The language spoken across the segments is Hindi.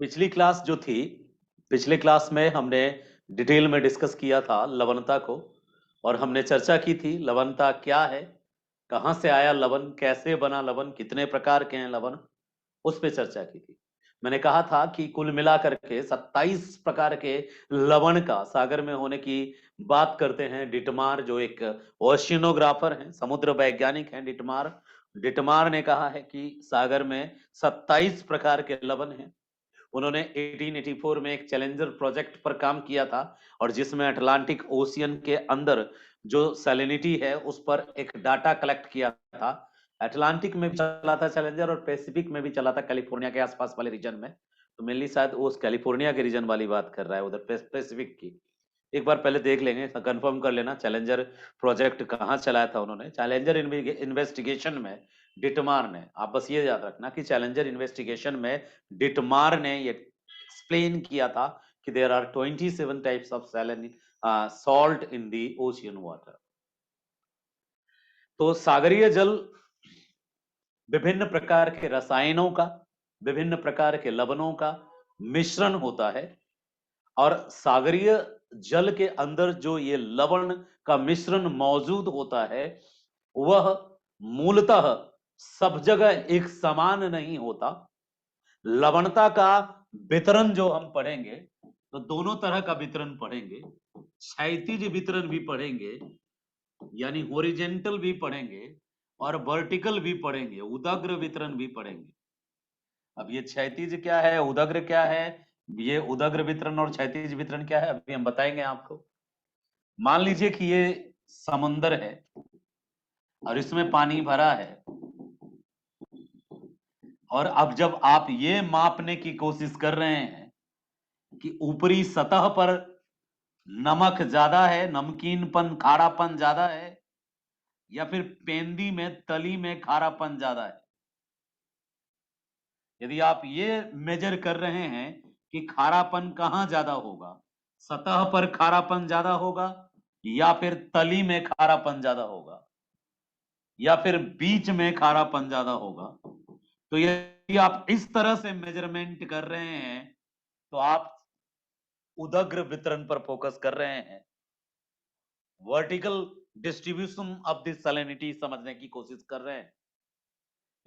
पिछली क्लास जो थी, पिछले क्लास में हमने डिटेल में डिस्कस किया था लवणता को। और हमने चर्चा की थी लवणता क्या है, कहाँ से आया लवण, कैसे बना लवण, कितने प्रकार के हैं लवण, उस पे चर्चा की थी। मैंने कहा था कि कुल मिलाकर के 27 प्रकार के लवण का सागर में होने की बात करते हैं। डिटमार जो एक ओशियनोग्राफर हैं, समुद्र वैज्ञानिक हैं, डिटमार डिटमार ने कहा है कि सागर में 27 प्रकार के लवण हैं। उन्होंने 1884 में एक चैलेंजर प्रोजेक्ट पर काम किया था, और जिसमें अटलांटिक ओशियन के अंदर जो सैलिनिटी है उस पर एक डाटा कलेक्ट किया था। अटलांटिक में भी चला था चैलेंजर, और पैसिफिक में भी चला था, कैलिफोर्निया के आसपास वाले रीजन में। तो मेनली शायद वो उस कैलिफोर्निया के रीजन वाली बात कर रहा है, उधर पैसिफिक की। एक बार पहले देख लेंगे, कंफर्म कर लेना चैलेंजर प्रोजेक्ट कहाँ चलाया था उन्होंने। चैलेंजर इन्वेस्टिगेशन में डिटमार ने, आप बस ये याद रखना कि चैलेंजर इन्वेस्टिगेशन में डिटमार ने ये एक्सप्लेन किया था कि there are 27 types of salt in the ocean water. तो सागरीय जल विभिन्न प्रकार के रसायनों का, विभिन्न प्रकार के लवणों का मिश्रण होता है। और सागरीय जल के अंदर जो ये लवण का मिश्रण मौजूद होता है, वह मूलतः सब जगह एक समान नहीं होता। लवणता का वितरण जो हम पढ़ेंगे, तो दोनों तरह का वितरण पढ़ेंगे। क्षैतिज वितरण भी पढ़ेंगे, यानी हॉरिजेंटल भी पढ़ेंगे, और वर्टिकल भी पढ़ेंगे, उदग्र वितरण भी पढ़ेंगे। अब ये क्षैतिज क्या है, उदग्र क्या है, ये उदग्र वितरण और क्षैतिज वितरण क्या है, अभी हम बताएंगे आपको। मान लीजिए कि ये समुंदर है और इसमें पानी भरा है, और अब जब आप ये मापने की कोशिश कर रहे हैं कि ऊपरी सतह पर नमक ज्यादा है, नमकीनपन, खारापन ज्यादा है, या फिर पेंदी में, तली में खारापन ज्यादा है, यदि आप ये मेजर कर रहे हैं कि खारापन कहां ज्यादा होगा, सतह पर खारापन ज्यादा होगा, या फिर तली में खारापन ज्यादा होगा, या फिर बीच में खारापन ज्यादा होगा, तो यदि आप इस तरह से मेजरमेंट कर रहे हैं तो आप उदग्र वितरण पर फोकस कर रहे हैं। Vertical distribution of the salinity समझने की कोशिश कर रहे हैं।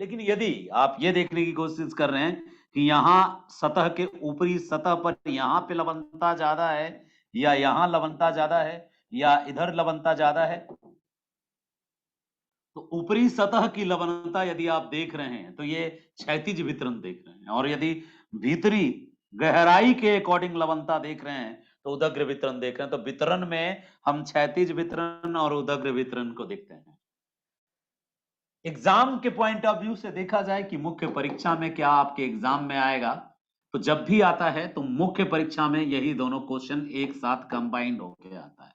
लेकिन यदि आप ये देखने की कोशिश कर रहे हैं कि यहाँ सतह के ऊपरी सतह पर यहाँ पे लवणता ज्यादा है, या यहाँ लवणता ज्यादा है, या इधर लवणता ज्यादा है, तो ऊपरी सतह की लवणता यदि आप देख रहे हैं तो ये क्षैतिज वितरण देख रहे हैं, और यदि भीतरी गहराई के अकॉर्डिंग लवणता देख रहे हैं तो उदग्र वितरण देख रहे हैं। तो वितरण में हम क्षैतिज वितरण और उदग्र वितरण को देखते हैं। एग्जाम के पॉइंट ऑफ व्यू से देखा जाए कि मुख्य परीक्षा में क्या आपके एग्जाम में आएगा, तो जब भी आता है तो मुख्य परीक्षा में यही दोनों क्वेश्चन एक साथ कंबाइंड होकर आता है।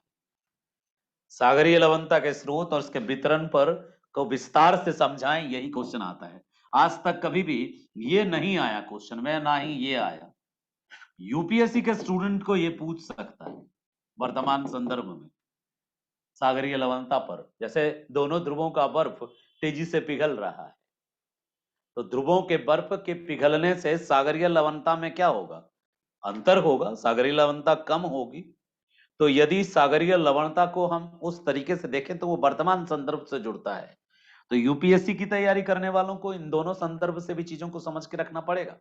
सागरीय लवणता के स्रोत और उसके वितरण पर को विस्तार से समझाएं, यही क्वेश्चन आता है। आज तक कभी भी ये नहीं आया क्वेश्चन में, ना ही ये आया। यूपीएससी के स्टूडेंट को ये पूछ सकता है वर्तमान संदर्भ में सागरीय लवणता पर। जैसे दोनों ध्रुवों का बर्फ तेजी से पिघल रहा है, तो ध्रुवों के बर्फ के पिघलने से सागरीय लवणता में क्या होगा, अंतर होगा, सागरीय लवणता कम होगी। तो यदि सागरीय लवणता को हम उस तरीके से देखें तो वो वर्तमान संदर्भ से जुड़ता है। तो यूपीएससी की तैयारी करने वालों को इन दोनों संदर्भ से भी चीजों को समझ के रखना पड़ेगा।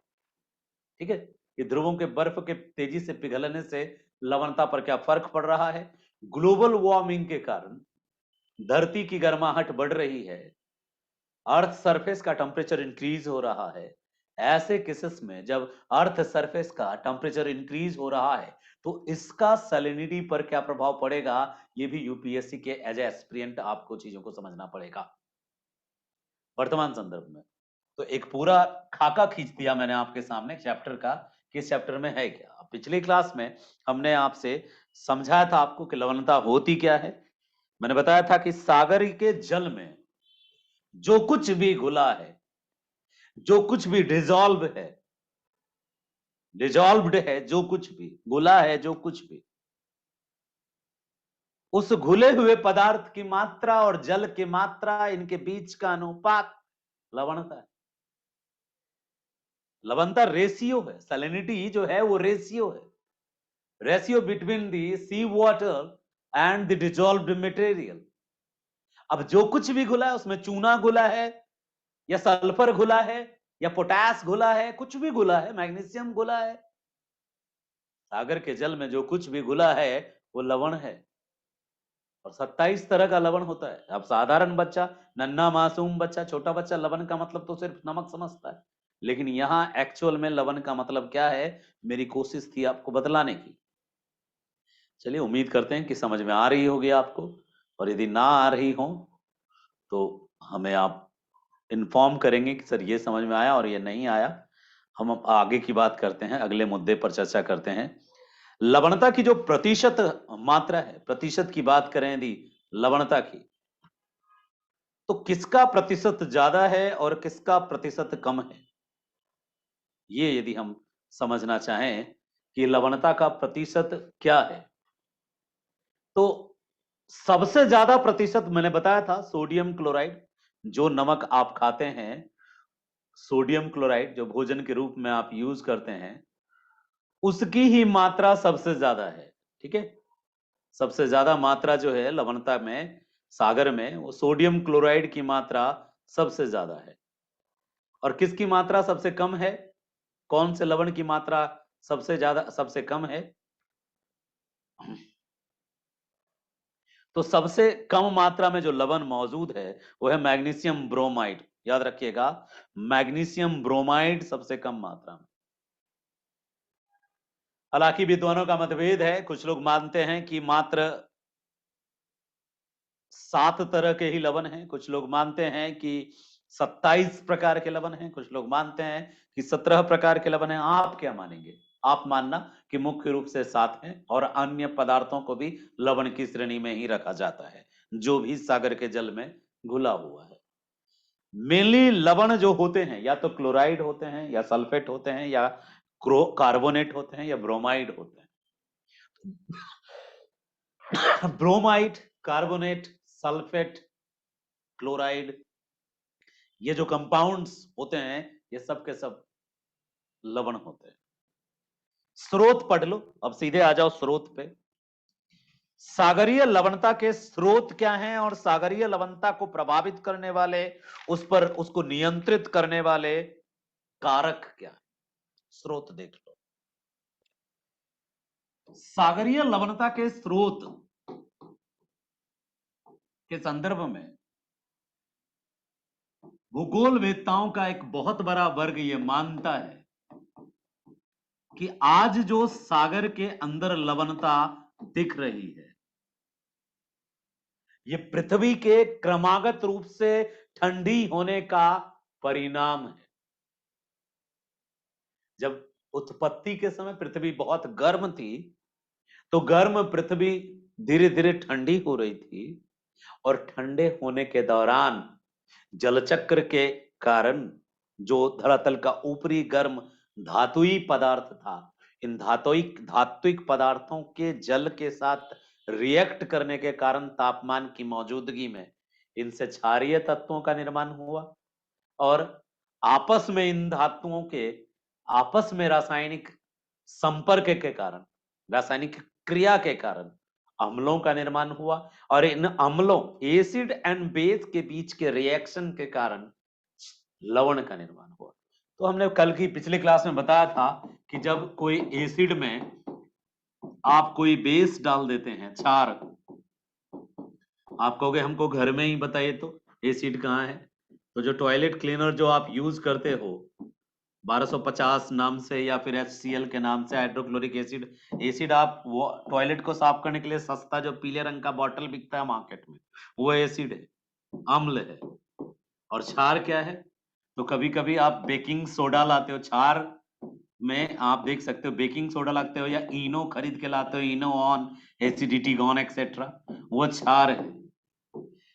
ठीक है, कि ध्रुवों के बर्फ के तेजी से पिघलने से लवणता पर क्या फर्क पड़ रहा है। ग्लोबल वार्मिंग के कारण धरती की गर्माहट बढ़ रही है, अर्थ सरफेस का टेम्परेचर इंक्रीज हो रहा है। ऐसे केसेस में जब अर्थ सरफेस का टेम्परेचर इंक्रीज हो रहा है तो इसका सैलिनिटी पर क्या प्रभाव पड़ेगा, ये भी यूपीएससी के एज ए एस्पिरेंट आपको चीजों को समझना पड़ेगा वर्तमान संदर्भ में। तो एक पूरा खाका खींच दिया मैंने आपके सामने चैप्टर का, कि इस चैप्टर में है क्या। पिछली क्लास में हमने आपसे समझाया था आपको कि लवणता होती क्या है। मैंने बताया था कि सागर के जल में जो कुछ भी घुला है, जो कुछ भी डिजॉल्व्ड है, जो कुछ भी घुला है, जो कुछ भी, उस घुले हुए पदार्थ की मात्रा और जल की मात्रा, इनके बीच का अनुपात लवणता है। लवणता रेशियो है, सैलिनिटी जो है वो रेशियो है, ratio between the sea water and the dissolved material. अब जो कुछ भी घुला है उसमें चूना घुला है या सल्फर घुला है या पोटास घुला है, कुछ भी घुला है, मैग्नीशियम घुला है, सागर के जल में जो कुछ भी घुला है वो लवण है। और 27 तरह का लवण होता है। अब साधारण बच्चा, नन्हा मासूम बच्चा, छोटा बच्चा लवण का मतलब तो सिर्फ नमक समझता है, लेकिन यहां एक्चुअल में लवण का मतलब क्या है, मेरी कोशिश थी आपको बतलाने की। चलिए, उम्मीद करते हैं कि समझ में आ रही होगी आपको, और यदि ना आ रही हो तो हमें आप इन्फॉर्म करेंगे कि सर ये समझ में आया और ये नहीं आया। हम अब आगे की बात करते हैं, अगले मुद्दे पर चर्चा करते हैं। लवणता की जो प्रतिशत मात्रा है, प्रतिशत की बात करें यदि लवणता की, तो किसका प्रतिशत ज्यादा है और किसका प्रतिशत कम है, ये यदि हम समझना चाहें कि लवणता का प्रतिशत क्या है, तो सबसे ज्यादा प्रतिशत मैंने बताया था सोडियम क्लोराइड। जो नमक आप खाते हैं, सोडियम क्लोराइड जो भोजन के रूप में आप यूज करते हैं, उसकी ही मात्रा सबसे ज्यादा है। ठीक है, सबसे ज्यादा मात्रा जो है लवणता में, सागर में, वो सोडियम क्लोराइड की मात्रा सबसे ज्यादा है। और किसकी मात्रा सबसे कम है, कौन से लवण की मात्रा सबसे ज्यादा, सबसे कम है? तो सबसे कम मात्रा में जो लवण मौजूद है वो है मैग्नीशियम ब्रोमाइड। याद रखिएगा, मैग्नीशियम ब्रोमाइड सबसे कम मात्रा में। हालांकि विद्वानों का मतभेद है, कुछ लोग मानते हैं कि मात्र 7 तरह के ही लवण हैं, कुछ लोग मानते हैं कि 27 प्रकार के लवण हैं, कुछ लोग मानते हैं कि 17 प्रकार के लवण हैं। आप क्या मानेंगे? आप मानना कि मुख्य रूप से 7 हैं और अन्य पदार्थों को भी लवण की श्रेणी में ही रखा जाता है, जो भी सागर के जल में घुला हुआ है। मेनली लवण जो होते हैं या तो क्लोराइड होते हैं या सल्फेट होते हैं या कार्बोनेट होते हैं या ब्रोमाइड होते हैं। ब्रोमाइड, कार्बोनेट, सल्फेट, क्लोराइड, ये जो कंपाउंड्स होते हैं ये सब के सब लवण होते हैं। स्रोत पढ़ लो, अब सीधे आ जाओ स्रोत पे। सागरीय लवणता के स्रोत क्या हैं और सागरीय लवणता को प्रभावित करने वाले, उस पर उसको नियंत्रित करने वाले कारक क्या है, स्रोत देख लो। सागरीय लवणता के स्रोत के संदर्भ में भूगोल वेत्ताओं का एक बहुत बड़ा वर्ग ये मानता है कि आज जो सागर के अंदर लवणता दिख रही है, ये पृथ्वी के क्रमागत रूप से ठंडी होने का परिणाम है। जब उत्पत्ति के समय पृथ्वी बहुत गर्म थी, तो गर्म पृथ्वी धीरे धीरे ठंडी हो रही थी, और ठंडे होने के दौरान जलचक्र के कारण जो धरातल का ऊपरी गर्म धातुई पदार्थ था, इन धात्विक पदार्थों के जल के साथ रिएक्ट करने के कारण तापमान की मौजूदगी में इनसे क्षारीय तत्वों का निर्माण हुआ, और आपस में इन धातुओं के आपस में रासायनिक संपर्क के कारण, रासायनिक क्रिया के कारण अम्लों का निर्माण हुआ, और इन अम्लों, एसिड एंड बेस के बीच के रिएक्शन के कारण लवण का निर्माण हुआ। तो हमने कल की पिछली क्लास में बताया था कि जब कोई एसिड में आप कोई बेस डाल देते हैं, क्षार, आप कहोगे हमको घर में ही बताइए तो एसिड कहाँ है। तो जो टॉयलेट क्लीनर जो आप यूज करते हो 1250 नाम से या फिर HCl के नाम से, हाइड्रोक्लोरिक एसिड, एसिड आप वो टॉयलेट को साफ करने के लिए सस्ता जो पीले रंग का बॉटल बिकता है मार्केट में, वो एसिड है, अम्ल है। और क्षार क्या है? तो कभी कभी आप बेकिंग सोडा लाते हो, क्षार में आप देख सकते हो बेकिंग सोडा लाते हो या इनो खरीद के लाते हो, इनो ऑन, एसिडिटी गॉन एक्सेट्रा, वो क्षार है।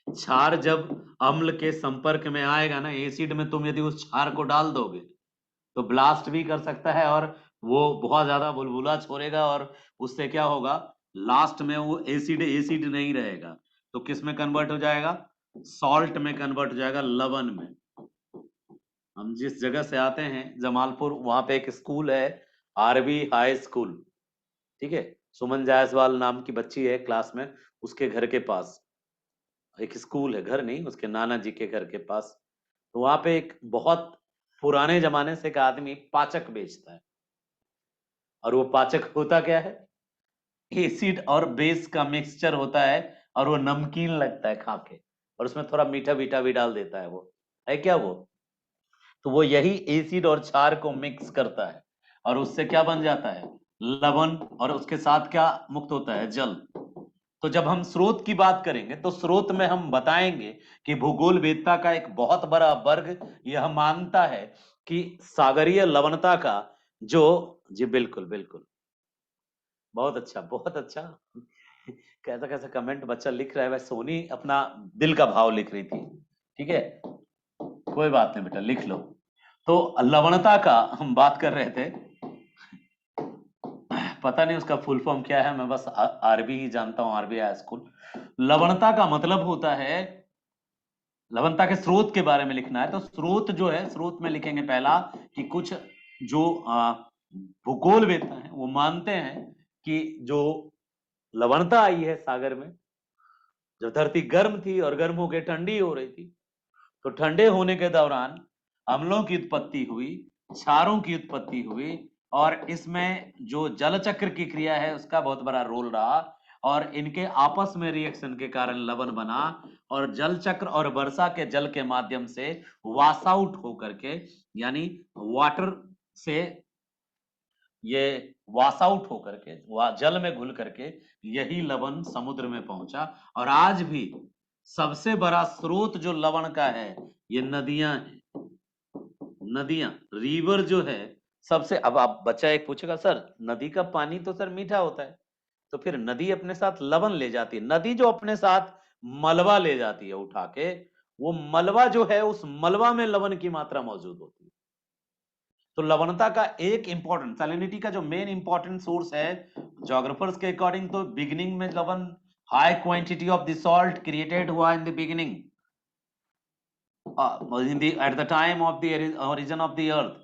क्षार जब अम्ल के संपर्क में आएगा ना एसिड में, तुम यदि उस क्षार को डाल दोगे तो ब्लास्ट भी कर सकता है, और वो बहुत ज्यादा बुलबुला छोड़ेगा, और उससे क्या होगा, लास्ट में वो एसिड एसिड नहीं रहेगा, तो किस में कन्वर्ट हो जाएगा, सॉल्ट में कन्वर्ट हो जाएगा, लवण में। हम जिस जगह से आते हैं जमालपुर, वहां पे एक स्कूल है, आरबी हाई स्कूल, ठीक है। सुमन जायसवाल नाम की बच्ची है क्लास में, उसके घर के पास एक स्कूल है, घर नहीं, उसके नाना जी के घर के पास। तो वहां पे एक बहुत पुराने जमाने से एक आदमी पाचक बेचता है, और वो पाचक होता क्या है, एसिड और बेस का मिक्सचर होता है, और वो नमकीन लगता है खा के, और उसमें थोड़ा मीठा मीठा भी डाल देता है, वो है क्या वो। तो वो यही एसिड और क्षार को मिक्स करता है, और उससे क्या बन जाता है, लवण, और उसके साथ क्या मुक्त होता है, जल। तो जब हम स्रोत की बात करेंगे तो स्रोत में हम बताएंगे कि भूगोल वेदता का एक बहुत बड़ा वर्ग यह मानता है कि सागरीय लवणता का जो, जी बिल्कुल बिल्कुल, बहुत अच्छा बहुत अच्छा। कैसा कैसा कमेंट बच्चा लिख रहा है, वह सोनी अपना दिल का भाव लिख रही थी, ठीक है, कोई बात नहीं बेटा, लिख लो। तो लवणता का हम बात कर रहे थे, पता नहीं उसका फुल फॉर्म क्या है, मैं बस आरबी ही जानता हूं, आरबी हाई स्कूल। लवणता का मतलब होता है, लवणता के स्रोत के बारे में लिखना है तो स्रोत जो है, स्रोत में लिखेंगे पहला कि कुछ जो भूगोल वेत्ता है वो मानते हैं कि जो लवणता आई है सागर में, जब धरती गर्म थी और गर्म होकर ठंडी हो रही थी, तो ठंडे होने के दौरान अम्लों की उत्पत्ति हुई, क्षारों की उत्पत्ति हुई, और इसमें जो जल चक्र की क्रिया है उसका बहुत बड़ा रोल रहा, और इनके आपस में रिएक्शन के कारण लवण बना, और जल चक्र और वर्षा के जल के माध्यम से वाश आउट होकर के, यानी वाटर से ये वाश आउट होकर के जल में घुल करके यही लवण समुद्र में पहुंचा। और आज भी सबसे बड़ा स्रोत जो लवण का है ये नदियां हैं, नदियां, रिवर जो है सबसे। अब आप बच्चा एक पूछेगा सर नदी का पानी तो सर मीठा होता है, तो फिर नदी अपने साथ लवण ले जाती है, नदी जो अपने साथ मलबा ले जाती है उठा के, वो मलबा जो है उस मलबा में लवण की मात्रा मौजूद होती है। तो लवणता का एक इंपॉर्टेंट, सैलिनिटी का जो मेन इंपॉर्टेंट सोर्स है जोग्राफर्स के अकॉर्डिंग, तो बिगिनिंग में लवण, high quantity of the salt created हुआ in the beginning, in the at the time of the origin of the earth,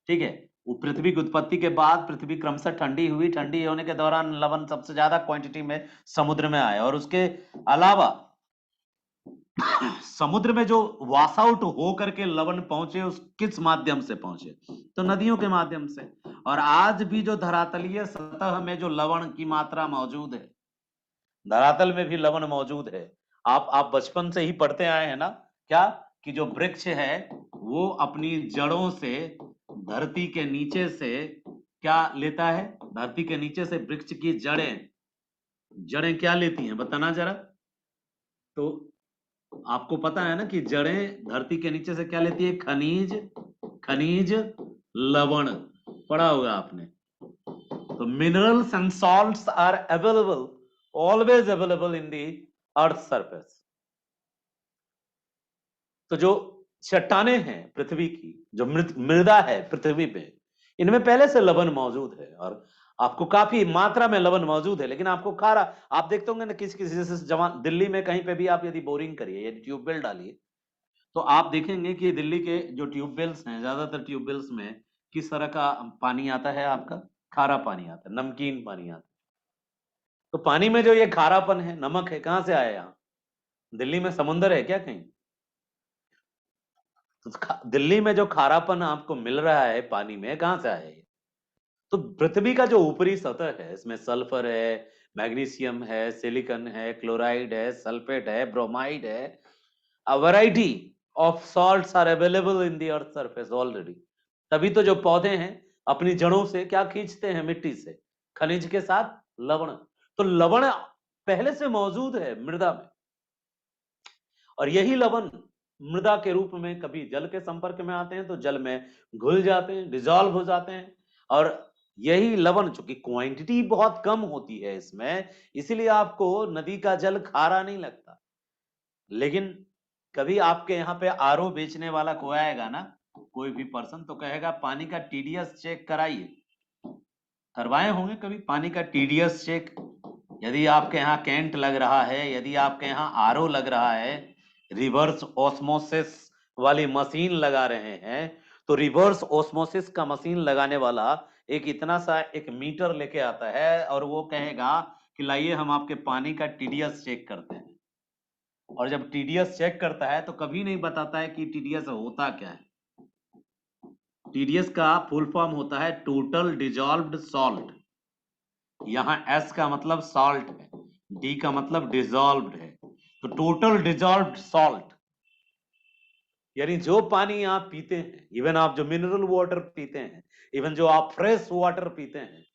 ठीक है। वो पृथ्वी की उत्पत्ति के बाद पृथ्वी क्रमशः ठंडी हुई, ठंडी होने के दौरान लवण सबसे ज्यादा क्वांटिटी में समुद्र में आया, और उसके अलावा समुद्र में जो वाश आउट हो करके लवण पहुंचे उस किस माध्यम से पहुंचे, तो नदियों के माध्यम से। और आज भी जो धरातलीय सतह में जो लवण की मात्रा मौजूद है, धरातल में भी लवण मौजूद है। आप बचपन से ही पढ़ते आए हैं ना, क्या कि जो वृक्ष है वो अपनी जड़ों से धरती के नीचे से क्या लेता है, धरती के नीचे से वृक्ष की जड़ें, जड़ें क्या लेती हैं बताना जरा। तो आपको पता है ना कि जड़ें धरती के नीचे से क्या लेती है, खनिज, खनिज लवण, पढ़ा होगा आपने। तो minerals and salts are available, always available in the earth surface. तो जो चट्टाने हैं पृथ्वी की, जो मृदा है पृथ्वी पे, इनमें पहले से लवण मौजूद है, और आपको काफी मात्रा में लवण मौजूद है, लेकिन आपको खारा, आप देखते होंगे ना किसी किसी जैसे जवान दिल्ली में कहीं पे भी आप यदि बोरिंग करिए, यदि ट्यूबवेल डालिए, तो आप देखेंगे कि दिल्ली के जो ट्यूबवेल्स हैं, ज्यादातर ट्यूबवेल्स में किस तरह का पानी आता है आपका, खारा पानी आता है, नमकीन पानी आता है। तो पानी में जो ये खारापन है, नमक है, कहां से आया यहाँ, दिल्ली में समुंदर है क्या कहीं, तो दिल्ली में जो खारापन आपको मिल रहा है पानी में, कहां से आया ये, तो पृथ्वी का जो ऊपरी सतह है इसमें सल्फर है, मैग्नीशियम है, सिलिकॉन है, क्लोराइड है, सल्फेट है, ब्रोमाइड है, a variety of salts are available in the earth surface already। तभी तो जो पौधे हैं अपनी जड़ों से क्या खींचते हैं, मिट्टी से खनिज के साथ लवण। तो लवण पहले से मौजूद है मृदा में, और यही लवण मृदा के रूप में कभी जल के संपर्क में आते हैं तो जल में घुल जाते हैं, डिजॉल्व हो जाते हैं, और यही लवण, चूंकि क्वांटिटी बहुत कम होती है इसमें, इसीलिए आपको नदी का जल खारा नहीं लगता। लेकिन कभी आपके यहाँ पे आरओ बेचने वाला कोई आएगा ना, कोई भी पर्सन, तो कहेगा पानी का टीडीएस चेक कराइए, करवाए होंगे कभी पानी का टीडीएस चेक। यदि आपके यहाँ कैंट लग रहा है, यदि आपके यहाँ आरओ लग रहा है, रिवर्स ऑस्मोसिस वाली मशीन लगा रहे हैं, तो रिवर्स ऑस्मोसिस का मशीन लगाने वाला एक इतना सा एक मीटर लेके आता है और वो कहेगा कि लाइए हम आपके पानी का टीडीएस चेक करते हैं। और जब टीडीएस चेक करता है तो कभी नहीं बताता है कि टीडीएस होता क्या है। टीडीएस का फुल फॉर्म होता है टोटल डिजॉल्व्ड सॉल्ट। यहाँ एस का मतलब सॉल्ट है, डी का मतलब डिजॉल्व्ड है, तो टोटल डिजॉल्व्ड सॉल्ट यानी जो पानी आप पीते हैं, इवन आप जो मिनरल वाटर पीते हैं, इवन जो आप फ्रेश वाटर पीते हैं,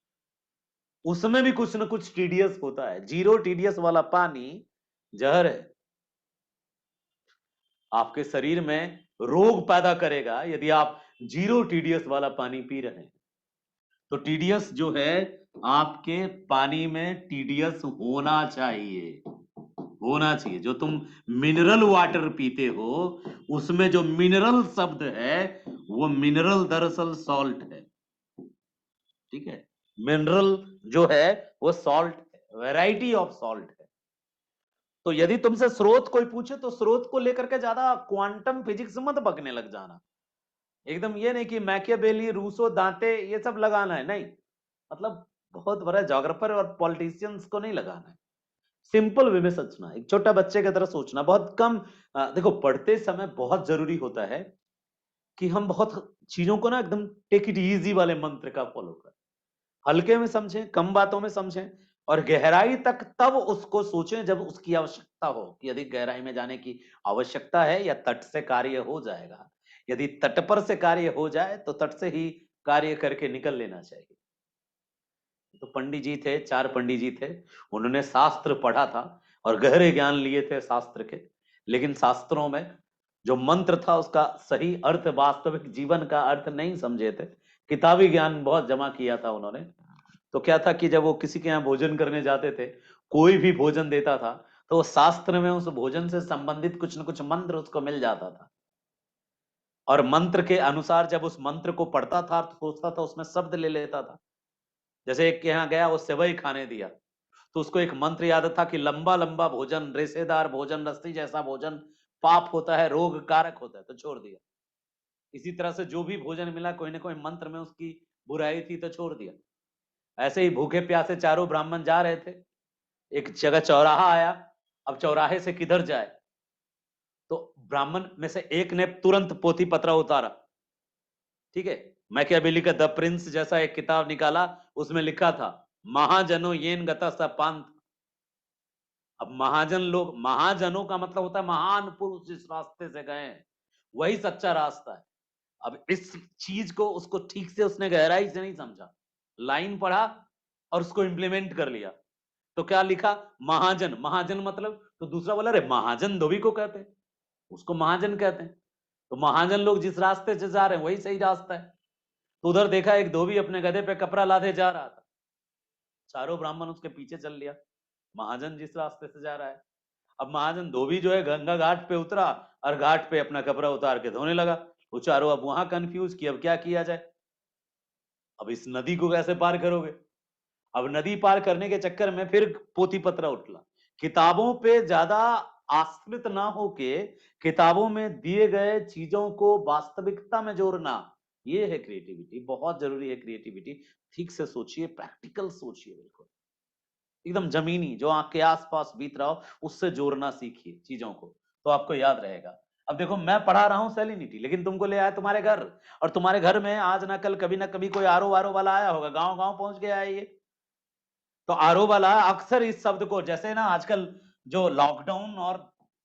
उसमें भी कुछ ना कुछ टीडीएस होता है। जीरो टीडीएस वाला पानी जहर है, आपके शरीर में रोग पैदा करेगा यदि आप जीरो टीडीएस वाला पानी पी रहे हैं। तो टीडीएस जो है, आपके पानी में टीडीएस होना चाहिए, होना चाहिए। जो तुम मिनरल वाटर पीते हो उसमें जो मिनरल शब्द है वो मिनरल दरअसल सॉल्ट है, ठीक है। मिनरल जो है वो सॉल्ट है, वैरायटी ऑफ सॉल्ट है। तो यदि तुमसे स्रोत कोई पूछे तो स्रोत को लेकर के ज्यादा क्वांटम फिजिक्स मत बकने लग जाना। एकदम ये नहीं कि मैकियावेली, रूसो, दांते ये सब लगाना है, नहीं। मतलब बहुत बड़ा जोग्राफर और पॉलिटिशियंस को नहीं लगाना है। सिंपल वे में सोचना, एक छोटा बच्चे की तरह सोचना। बहुत कम देखो, पढ़ते समय बहुत जरूरी होता है कि हम बहुत चीजों को ना एकदम टेक इट इजी वाले मंत्र का फॉलो करें, हल्के में समझें, कम बातों में समझें, और गहराई तक तब उसको सोचें जब उसकी आवश्यकता हो, कि यदि गहराई में जाने की आवश्यकता है या तट से कार्य हो जाएगा। यदि तट पर से कार्य हो जाए तो तट से ही कार्य करके निकल लेना चाहिए। तो पंडित जी थे, 4 पंडित जी थे, उन्होंने शास्त्र पढ़ा था और गहरे ज्ञान लिए थे शास्त्र के, लेकिन शास्त्रों में जो मंत्र था उसका सही अर्थ, वास्तविक जीवन का अर्थ नहीं समझे थे। किताबी ज्ञान बहुत जमा किया था उन्होंने। तो क्या था कि जब वो किसी के यहाँ भोजन करने जाते थे, कोई भी भोजन देता था तो वो शास्त्र में उस भोजन से संबंधित कुछ न कुछ मंत्र उसको मिल जाता था, और मंत्र के अनुसार जब उस मंत्र को पढ़ता था तो सोचता था, उसमें शब्द ले लेता था। जैसे एक के यहाँ गया, वो सेवई खाने दिया, तो उसको एक मंत्र याद था कि लंबा लंबा भोजन, रेशेदार भोजन, रस्सी जैसा भोजन पाप होता है, रोग कारक होता है, तो छोड़ दिया। इसी तरह से जो भी भोजन मिला, कोई ना कोई मंत्र में उसकी बुराई थी तो छोड़ दिया। ऐसे ही भूखे प्यासे चारों ब्राह्मण जा रहे थे, एक जगह चौराहा आया। अब चौराहे से किधर जाए, तो ब्राह्मण में से एक ने तुरंत पोथी पत्रा उतारा, ठीक है। मैकियावेली का द प्रिंस जैसा एक किताब निकाला, उसमें लिखा था महाजनो येन गता स पांथ। अब महाजन लोग, महाजनों का मतलब होता है महान पुरुष जिस रास्ते से गए हैं वही सच्चा रास्ता है। अब इस चीज को उसको ठीक से उसने गहराई से नहीं समझा, लाइन पढ़ा और उसको इंप्लीमेंट कर लिया। तो क्या लिखा, महाजन, महाजन मतलब, तो दूसरा बोला अरे महाजन धोबी को कहते हैं, उसको महाजन कहते हैं। तो महाजन लोग जिस रास्ते से जा रहे हैं वही सही रास्ता है। तो उधर देखा एक धोबी अपने गधे पे कपड़ा लादे जा रहा था, चारों ब्राह्मण उसके पीछे चल लिया, महाजन जिस रास्ते से जा रहा है। अब महाजन धोबी जो है गंगा घाट पे उतरा और घाट पे अपना कपड़ा उतार के धोने लगा। वो चारों अब वहां कंफ्यूज कि अब क्या किया जाए, अब इस नदी को कैसे पार करोगे। अब नदी पार करने के चक्कर में फिर पोथी पत्रा उठला। किताबों पे ज्यादा आश्रित ना होके किताबों में दिए गए चीजों को वास्तविकता में जोड़ना, ये है क्रिएटिविटी। बहुत जरूरी है क्रिएटिविटी। ठीक से सोचिए, प्रैक्टिकल सोचिए, बिल्कुल एकदम जमीनी, जो आपके आसपास बीत रहा हो उससे जोड़ना सीखिए चीजों को, तो आपको याद रहेगा। अब देखो, मैं पढ़ा रहा हूँ सैलिनिटी, लेकिन तुमको ले आया तुम्हारे घर, और तुम्हारे घर में आज ना कभी कोई आरो वारो वाला आया होगा, गांव गांव पहुंच गया है ये। तो आरो वाला अक्सर इस शब्द को, जैसे ना आजकल जो लॉकडाउन और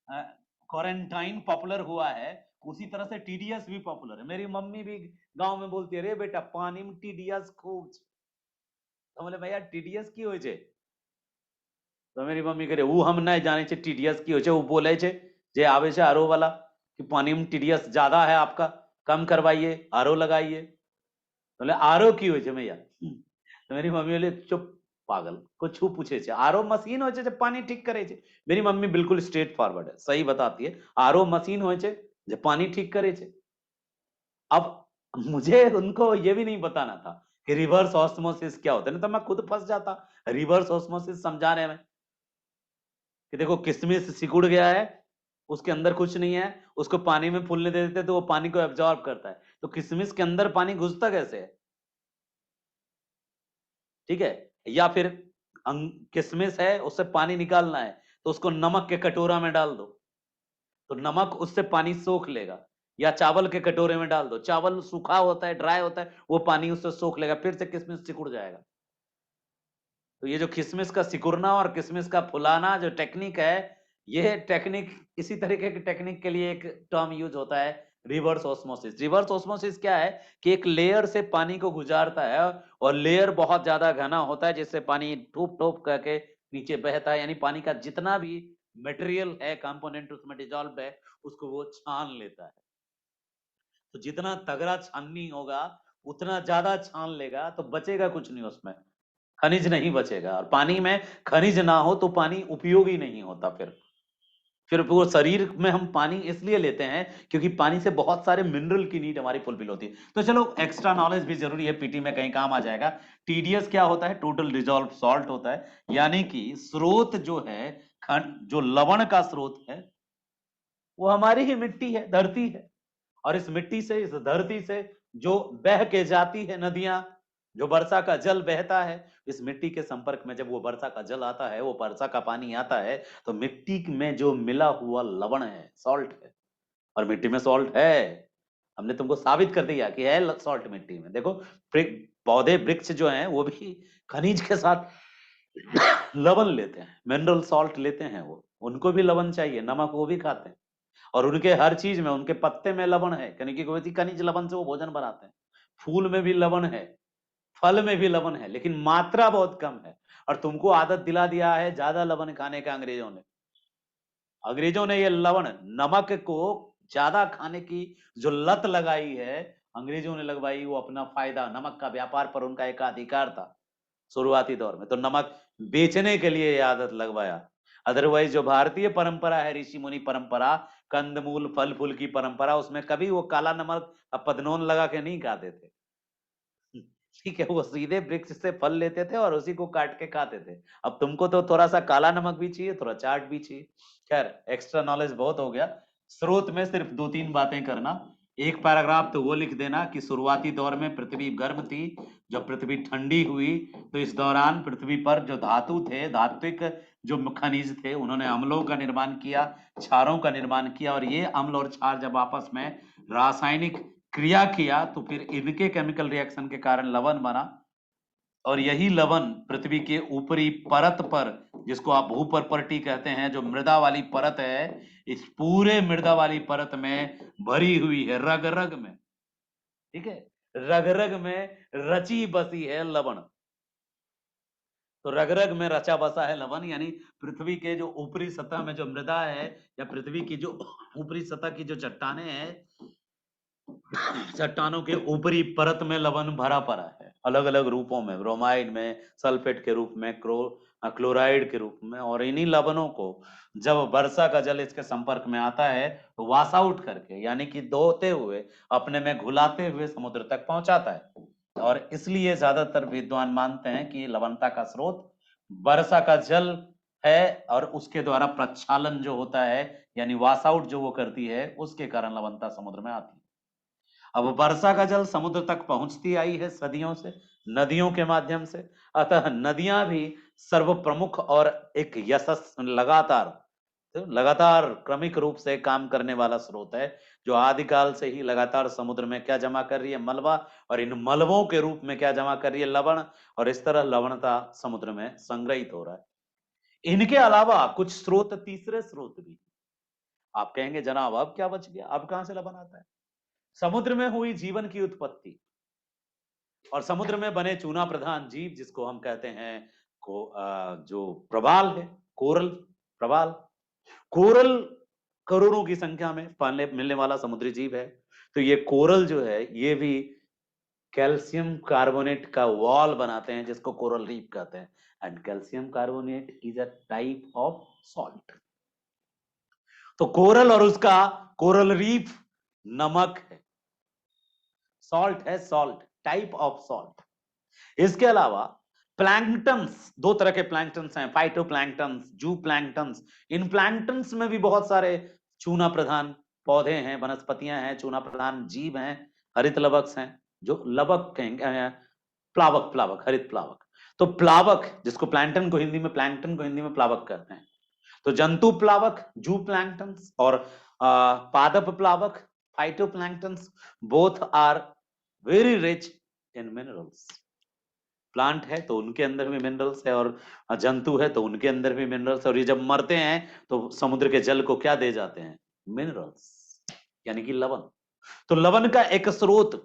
क्वारंटाइन पॉपुलर हुआ है, उसी तरह से टीडीएस भी पॉपुलर है। मेरी मम्मी भी गांव में बोलती है, रे बेटा पानी में टीडीएस खूब। तो बोले भैया टीडीएस की होय छे, तो मेरी मम्मी करे वो हम नहीं जाने छे टीडीएस की होय छे, वो बोले छे जे आवे छे आरो वाला कि पानी में टीडीएस ज्यादा है आपका, कम करवाइए, आरो लगाइए। बोले आरो की होय छे भैया। तो मेरी मम्मी बोले चुप पागल, कुछ पूछे छे, आरो मशीन होय छे जे पानी ठीक करे छे। मेरी मम्मी बिल्कुल स्ट्रेट फॉरवर्ड है, सही बताती है, आरो मशीन होय छे जे पानी ठीक करे छे। अब मुझे उनको ये भी नहीं बताना था कि रिवर्स ऑस्मोसिस क्या होता है, नहीं तो मैं खुद फंस जाता रिवर्स ऑस्मोसिस समझाने में। कि देखो किशमिश सिकुड़ गया है, उसके अंदर कुछ नहीं है, उसको पानी में फूलने दे देते तो वो पानी को एब्जॉर्ब करता है। तो किशमिश के अंदर पानी घुसता कैसे है? ठीक है। या फिर किशमिश है, उससे पानी निकालना है तो उसको नमक के कटोरा में डाल दो, तो नमक उससे पानी सोख लेगा। या चावल के कटोरे में डाल दो, चावल सूखा होता है, ड्राई होता है, वो पानी उससे सोख लेगा, फिर से किशमिश सिकुड़ जाएगा। तो ये जो किशमिश का सिकुड़ना और किशमिश का फुलाना जो टेक्निक है, ये टेक्निक, इसी तरीके की टेक्निक के लिए एक टर्म यूज होता है, रिवर्स ऑस्मोसिस। रिवर्स ऑस्मोसिस क्या है कि एक लेयर से पानी को गुजारता है और लेयर बहुत ज्यादा घना होता है, जिससे पानी ठोप ठोप करके नीचे बहता है, यानी पानी का जितना भी मटेरियल है, कंपोनेंट उसमें डिजॉल्व है, उसको वो छान लेता है। तो जितना तगड़ा छाननी होगा उतना ज्यादा छान लेगा, तो बचेगा कुछ नहीं उसमें, खनिज नहीं बचेगा। और पानी में खनिज ना हो तो पानी उपयोगी नहीं होता। फिर वो शरीर में हम पानी इसलिए लेते हैं क्योंकि पानी से बहुत सारे मिनरल की नीड हमारी फुलफिल होती है। तो चलो, एक्स्ट्रा नॉलेज भी जरूरी है, पीटी में कहीं काम आ जाएगा। टीडीएस क्या होता है? टोटल डिजॉल्व सॉल्ट होता है, यानी कि स्रोत जो है, जो लवण का स्रोत है, वो हमारी ही मिट्टी है, धरती है। और इस मिट्टी से, इस धरती से जो बह के जाती है नदियां, जो वर्षा का जल बहता है, इस मिट्टी के संपर्क में जब वो वर्षा का जल आता है, वो वर्षा का पानी आता है, तो मिट्टी में जो मिला हुआ लवण है, सॉल्ट है, और मिट्टी में सॉल्ट है, हमने तुमको साबित कर दिया कि है सॉल्ट मिट्टी में। देखो, पौधे वृक्ष जो हैं वो भी खनिज के साथ लवण लेते हैं, मिनरल सॉल्ट लेते हैं, वो उनको भी लवण चाहिए, नमक वो भी खाते हैं। और उनके हर चीज में, उनके पत्ते में लवण है, क्योंकि खनिज लवण से वो भोजन बनाते हैं। फूल में भी लवण है, फल में भी लवण है, लेकिन मात्रा बहुत कम है। और तुमको आदत दिला दिया है ज्यादा लवण खाने का अंग्रेजों ने। अंग्रेजों ने ये लवण, नमक को ज्यादा खाने की जो लत लगाई है, अंग्रेजों ने लगवाई, वो अपना फायदा, नमक का व्यापार पर उनका एक अधिकार था शुरुआती दौर में, तो नमक बेचने के लिए ये आदत लगवाया। अदरवाइज जो भारतीय परंपरा है, ऋषि मुनि परंपरा, कंदमूल फल फूल की परंपरा, उसमें कभी वो काला नमक पदनोन लगा के नहीं खाते थे। ठीक है, वो सीधे वृक्ष से फल लेते थे और उसी को काट के खाते थे। अब तुमको तो थोड़ा सा काला नमक भी चाहिए, थोड़ा चाट भी चाहिए। खैर, एक्स्ट्रा नॉलेज बहुत हो गया। स्रोत में सिर्फ दो तीन बातें करना। एक पैराग्राफ तो वो लिख देना कि शुरुआती दौर में पृथ्वी गर्म थी, जब पृथ्वी ठंडी हुई तो इस दौरान पृथ्वी पर जो धातु थे, धात्विक जो खनिज थे, उन्होंने अम्लों का निर्माण किया, क्षारों का निर्माण किया, और ये अम्ल और क्षार जब आपस में रासायनिक क्रिया किया तो फिर इनके केमिकल रिएक्शन के कारण लवण बना। और यही लवण पृथ्वी के ऊपरी परत पर, जिसको आप भूपर्पटी कहते हैं, जो मृदा वाली परत है, इस पूरे मृदा वाली परत में भरी हुई है, रग रग में। ठीक है, रग रग में रची बसी है लवण। तो रग रग में रचा बसा है लवण, यानी पृथ्वी के जो ऊपरी सतह में जो मृदा है, या पृथ्वी की जो ऊपरी सतह की जो चट्टाने हैं, चट्टानों के ऊपरी परत में लवण भरा पड़ा है, अलग अलग रूपों में, ब्रोमाइड में, सल्फेट के रूप में, क्लोराइड के रूप में। और इन्हीं लवणों को जब वर्षा का जल इसके संपर्क में आता है तो वाश आउट करके, यानी कि दोहते हुए, अपने में घुलाते हुए समुद्र तक पहुंचाता है। और इसलिए ज्यादातर विद्वान मानते हैं कि लवणता का स्रोत वर्षा का जल है, और उसके द्वारा प्रक्षालन जो होता है, यानी वाश आउट जो वो करती है, उसके कारण लवणता समुद्र में आती है। अब वर्षा का जल समुद्र तक पहुंचती आई है सदियों से, नदियों के माध्यम से। अतः नदियां भी सर्व प्रमुख और एक यशस लगातार, तो लगातार क्रमिक रूप से काम करने वाला स्रोत है, जो आदिकाल से ही लगातार समुद्र में क्या जमा कर रही है? मलबा। और इन मलबों के रूप में क्या जमा कर रही है? लवण। और इस तरह लवणता समुद्र में संग्रहित हो रहा है। इनके अलावा कुछ स्रोत, तीसरे स्रोत भी। आप कहेंगे जनाब अब क्या बच गया, अब कहां से लवण आता है? समुद्र में हुई जीवन की उत्पत्ति, और समुद्र में बने चूना प्रधान जीव, जिसको हम कहते हैं जो प्रवाल है, कोरल, प्रवाल, कोरल करोड़ों की संख्या में पाने मिलने वाला समुद्री जीव है। तो ये कोरल जो है, ये भी कैल्शियम कार्बोनेट का वॉल बनाते हैं, जिसको कोरल रीफ कहते हैं। And calcium carbonate is a type of salt. तो कोरल और उसका कोरल रीफ नमक है, सॉल्ट है, सॉल्ट, टाइप ऑफ सॉल्ट। इसके अलावा प्लैंक्टन्स, दो तरह के प्लैंक्टन्स हैं, फाइटोप्लैंक्टन्स, जू प्लैंक्टन्स। इन प्लैंक्टन्स में भी बहुत सारे चूना प्रधान पौधे हैं, वनस्पतियां हैं, चूना प्रधान जीव हैं, हरित लवक हैं, जो लवक कहेंगे, प्लावक, प्लावक, हरित प्लावक। तो प्लावक, जिसको प्लैंटन को हिंदी में, प्लैंटन को हिंदी में प्लावक कहते हैं। तो जंतु प्लावक जू प्लैंक्टन और पादप प्लावक phytoplankton, both are very rich in minerals. Plant है तो उनके अंदर भी मिनरल्स है, और जंतु है तो उनके अंदर भी मिनरल्स है, और ये जब मरते हैं तो समुद्र के जल को क्या दे जाते हैं? मिनरल्स, यानी कि लवण। तो लवण का एक स्रोत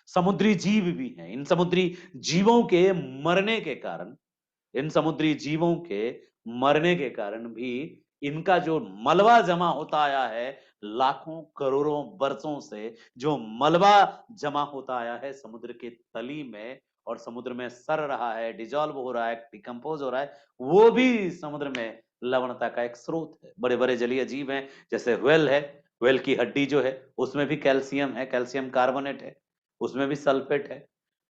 समुद्री जीव भी है। इन समुद्री जीवों के मरने के कारण, इन समुद्री जीवों के मरने के कारण भी इनका जो मलबा जमा होता आया है, लाखों करोड़ों वर्षों से जो मलबा जमा होता आया है समुद्र के तली में, और समुद्र में सर रहा है, डिजॉल्व हो रहा है, डिकम्पोज हो रहा है, वो भी समुद्र में लवणता का एक स्रोत है। बड़े बड़े जलीय जीव हैं, जैसे व्हेल है, व्हेल की हड्डी जो है उसमें भी कैल्शियम है, कैल्शियम कार्बोनेट है, उसमें भी सल्फेट है।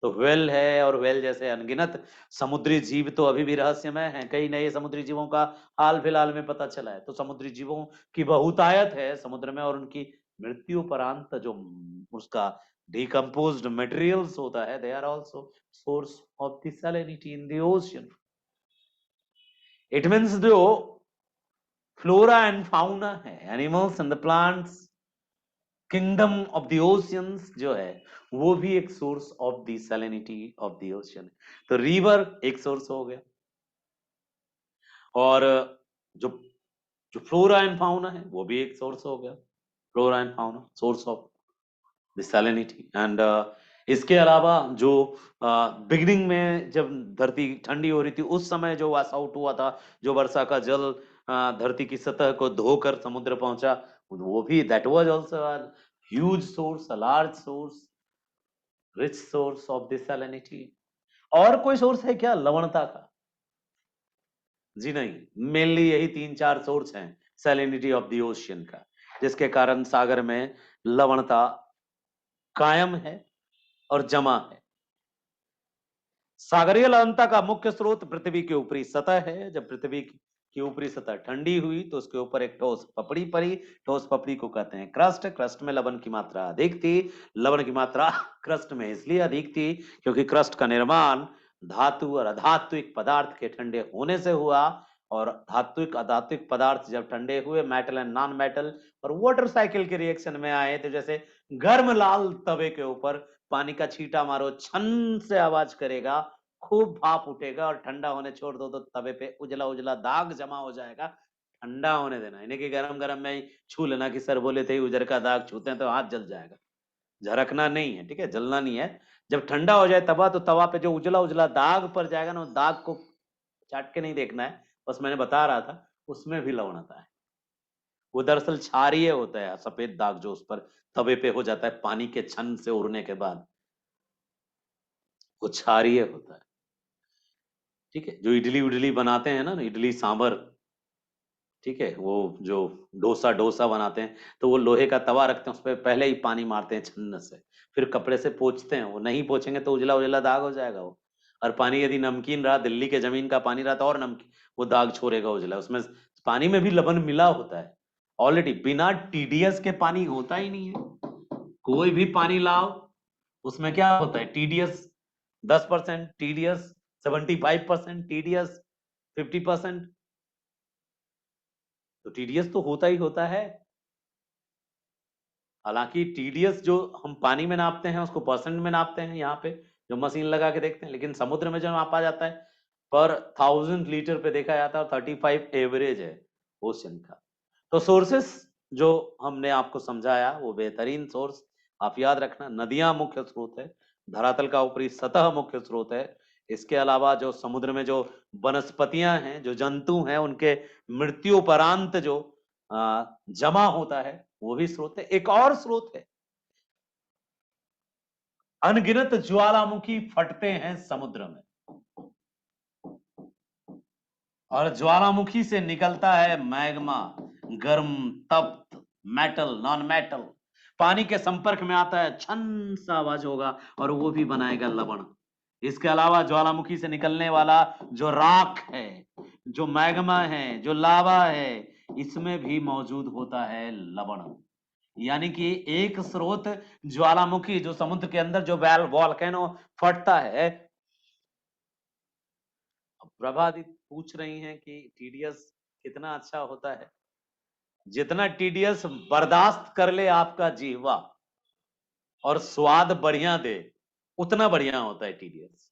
तो व्हेल है, और व्हेल जैसे अनगिनत समुद्री जीव तो अभी भी रहस्यमय हैं। कई नए समुद्री जीवों का हाल फिलहाल में पता चला है। तो समुद्री जीवों की बहुतायत है समुद्र में, और उनकी मृत्यु परांत जो उसका डिकम्पोज्ड मटेरियल्स होता है, they are also source of the salinity in the ocean. It means जो फ्लोरा एंड फाउना है, animals and the plants, kingdom of the oceans जो है, वो भी एक source of the salinity of the ocean. तो रिवर एक सोर्स हो गया, और जो जो फ्लोरा एंड फाउना है वो भी एक सोर्स हो गया। Flora and fauna source of the salinity. And इसके अलावा जो बिगिनिंग में जब धरती ठंडी हो रही थी उस समय जो वाश आउट हुआ था, जो वर्षा का जल धरती की सतह को धोकर समुद्र पहुंचा, वो भी that was also a huge source, a large source, rich source of the salinity. और कोई सोर्स है क्या लवणता का? जी नहीं, मेनली यही तीन चार सोर्स हैं सैलिनिटी ऑफ द ओशियन का, जिसके कारण सागर में लवणता कायम है और जमा है। सागरीय लवणता का मुख्य स्रोत पृथ्वी की ऊपरी सतह है। जब पृथ्वी की ऊपरी सतह ठंडी हुई तो उसके ऊपर एक ठोस पपड़ी पड़ी। ठोस पपड़ी को कहते हैं क्रस्ट। क्रस्ट में लवण की मात्रा अधिक थी। लवण की मात्रा क्रस्ट में इसलिए अधिक थी क्योंकि क्रस्ट का निर्माण धातु और अधात्विक पदार्थ के ठंडे होने से हुआ, और धात्विक अधात्विक पदार्थ जब ठंडे हुए, मेटल एंड नॉन मेटल और वाटर साइकिल के रिएक्शन में आए, तो जैसे गर्म लाल तवे के ऊपर पानी का छींटा मारो, छन से आवाज करेगा, खूब भाप उठेगा, और ठंडा होने छोड़ दो तो तवे पे उजला उजला दाग जमा हो जाएगा। ठंडा होने देना, इन्हें कि गरम गरम में ही छू लेना, कि सर बोले थे उजर का दाग छूते हैं तो हाथ जल जाएगा। झरकना नहीं है, ठीक है, जलना नहीं है। जब ठंडा हो जाए तवा, तो तवा पे जो उजला उजला दाग पड़ जाएगा ना, दाग को चाट के नहीं देखना है, बस मैंने बता रहा था, उसमें भी लवण आता है। वो दरअसल क्षारीय होता है, सफेद दाग जो उस पर तवे पे हो जाता है पानी के छन से उड़ने के बाद, वो क्षारीय होता है। ठीक है, जो इडली उडली बनाते हैं ना, इडली सांबर, ठीक है, वो जो डोसा डोसा बनाते हैं, तो वो लोहे का तवा रखते हैं, उस पर पहले ही पानी मारते हैं छन्नी से, फिर कपड़े से पोंछते हैं। वो नहीं पोंछेंगे तो उजला उजला दाग हो जाएगा वो। और पानी यदि नमकीन रहा, दिल्ली के जमीन का पानी रहा, तो और नमकीन वो दाग छोड़ेगा उजला। उसमें पानी में भी लवण मिला होता है ऑलरेडी। बिना टीडीएस के पानी होता ही नहीं है। कोई भी पानी लाओ, उसमें क्या होता है? TDS 10%, TDS 75%, TDS 50%। तो टीडीएस तो होता ही होता है। हालांकि टीडीएस जो हम पानी में नापते हैं उसको परसेंट में नापते हैं, यहाँ पे जो मशीन लगा के देखते हैं, लेकिन समुद्र में जो नापा जाता है पर 1000 लीटर पे देखा जाता है, 35 एवरेज है ओशन का। तो सोर्सेस जो हमने आपको समझाया वो बेहतरीन सोर्स, आप याद रखना। नदियां मुख्य स्रोत है, धरातल का ऊपरी सतह मुख्य स्रोत है। इसके अलावा जो समुद्र में जो वनस्पतियां हैं, जो जंतु हैं, उनके मृत्युपरांत जो जमा होता है, वो भी स्रोत है। एक और स्रोत है, अनगिनत ज्वालामुखी फटते हैं समुद्र में, और ज्वालामुखी से निकलता है मैग्मा, गर्म तप्त मेटल, नॉन मेटल, पानी के संपर्क में आता है, छन सा आवाज होगा, और वो भी बनाएगा लवण। इसके अलावा ज्वालामुखी से निकलने वाला जो राख है, जो मैग्मा है, जो लावा है, इसमें भी मौजूद होता है लवण। यानी कि एक स्रोत ज्वालामुखी जो समुद्र के अंदर जो वॉल्केनो फटता है। प्रभादी पूछ रही हैं कि टीडीएस कितना अच्छा होता है। जितना टीडीएस बर्दाश्त कर ले आपका जीवा और स्वाद बढ़िया दे, उतना बढ़िया होता है टीडीएस।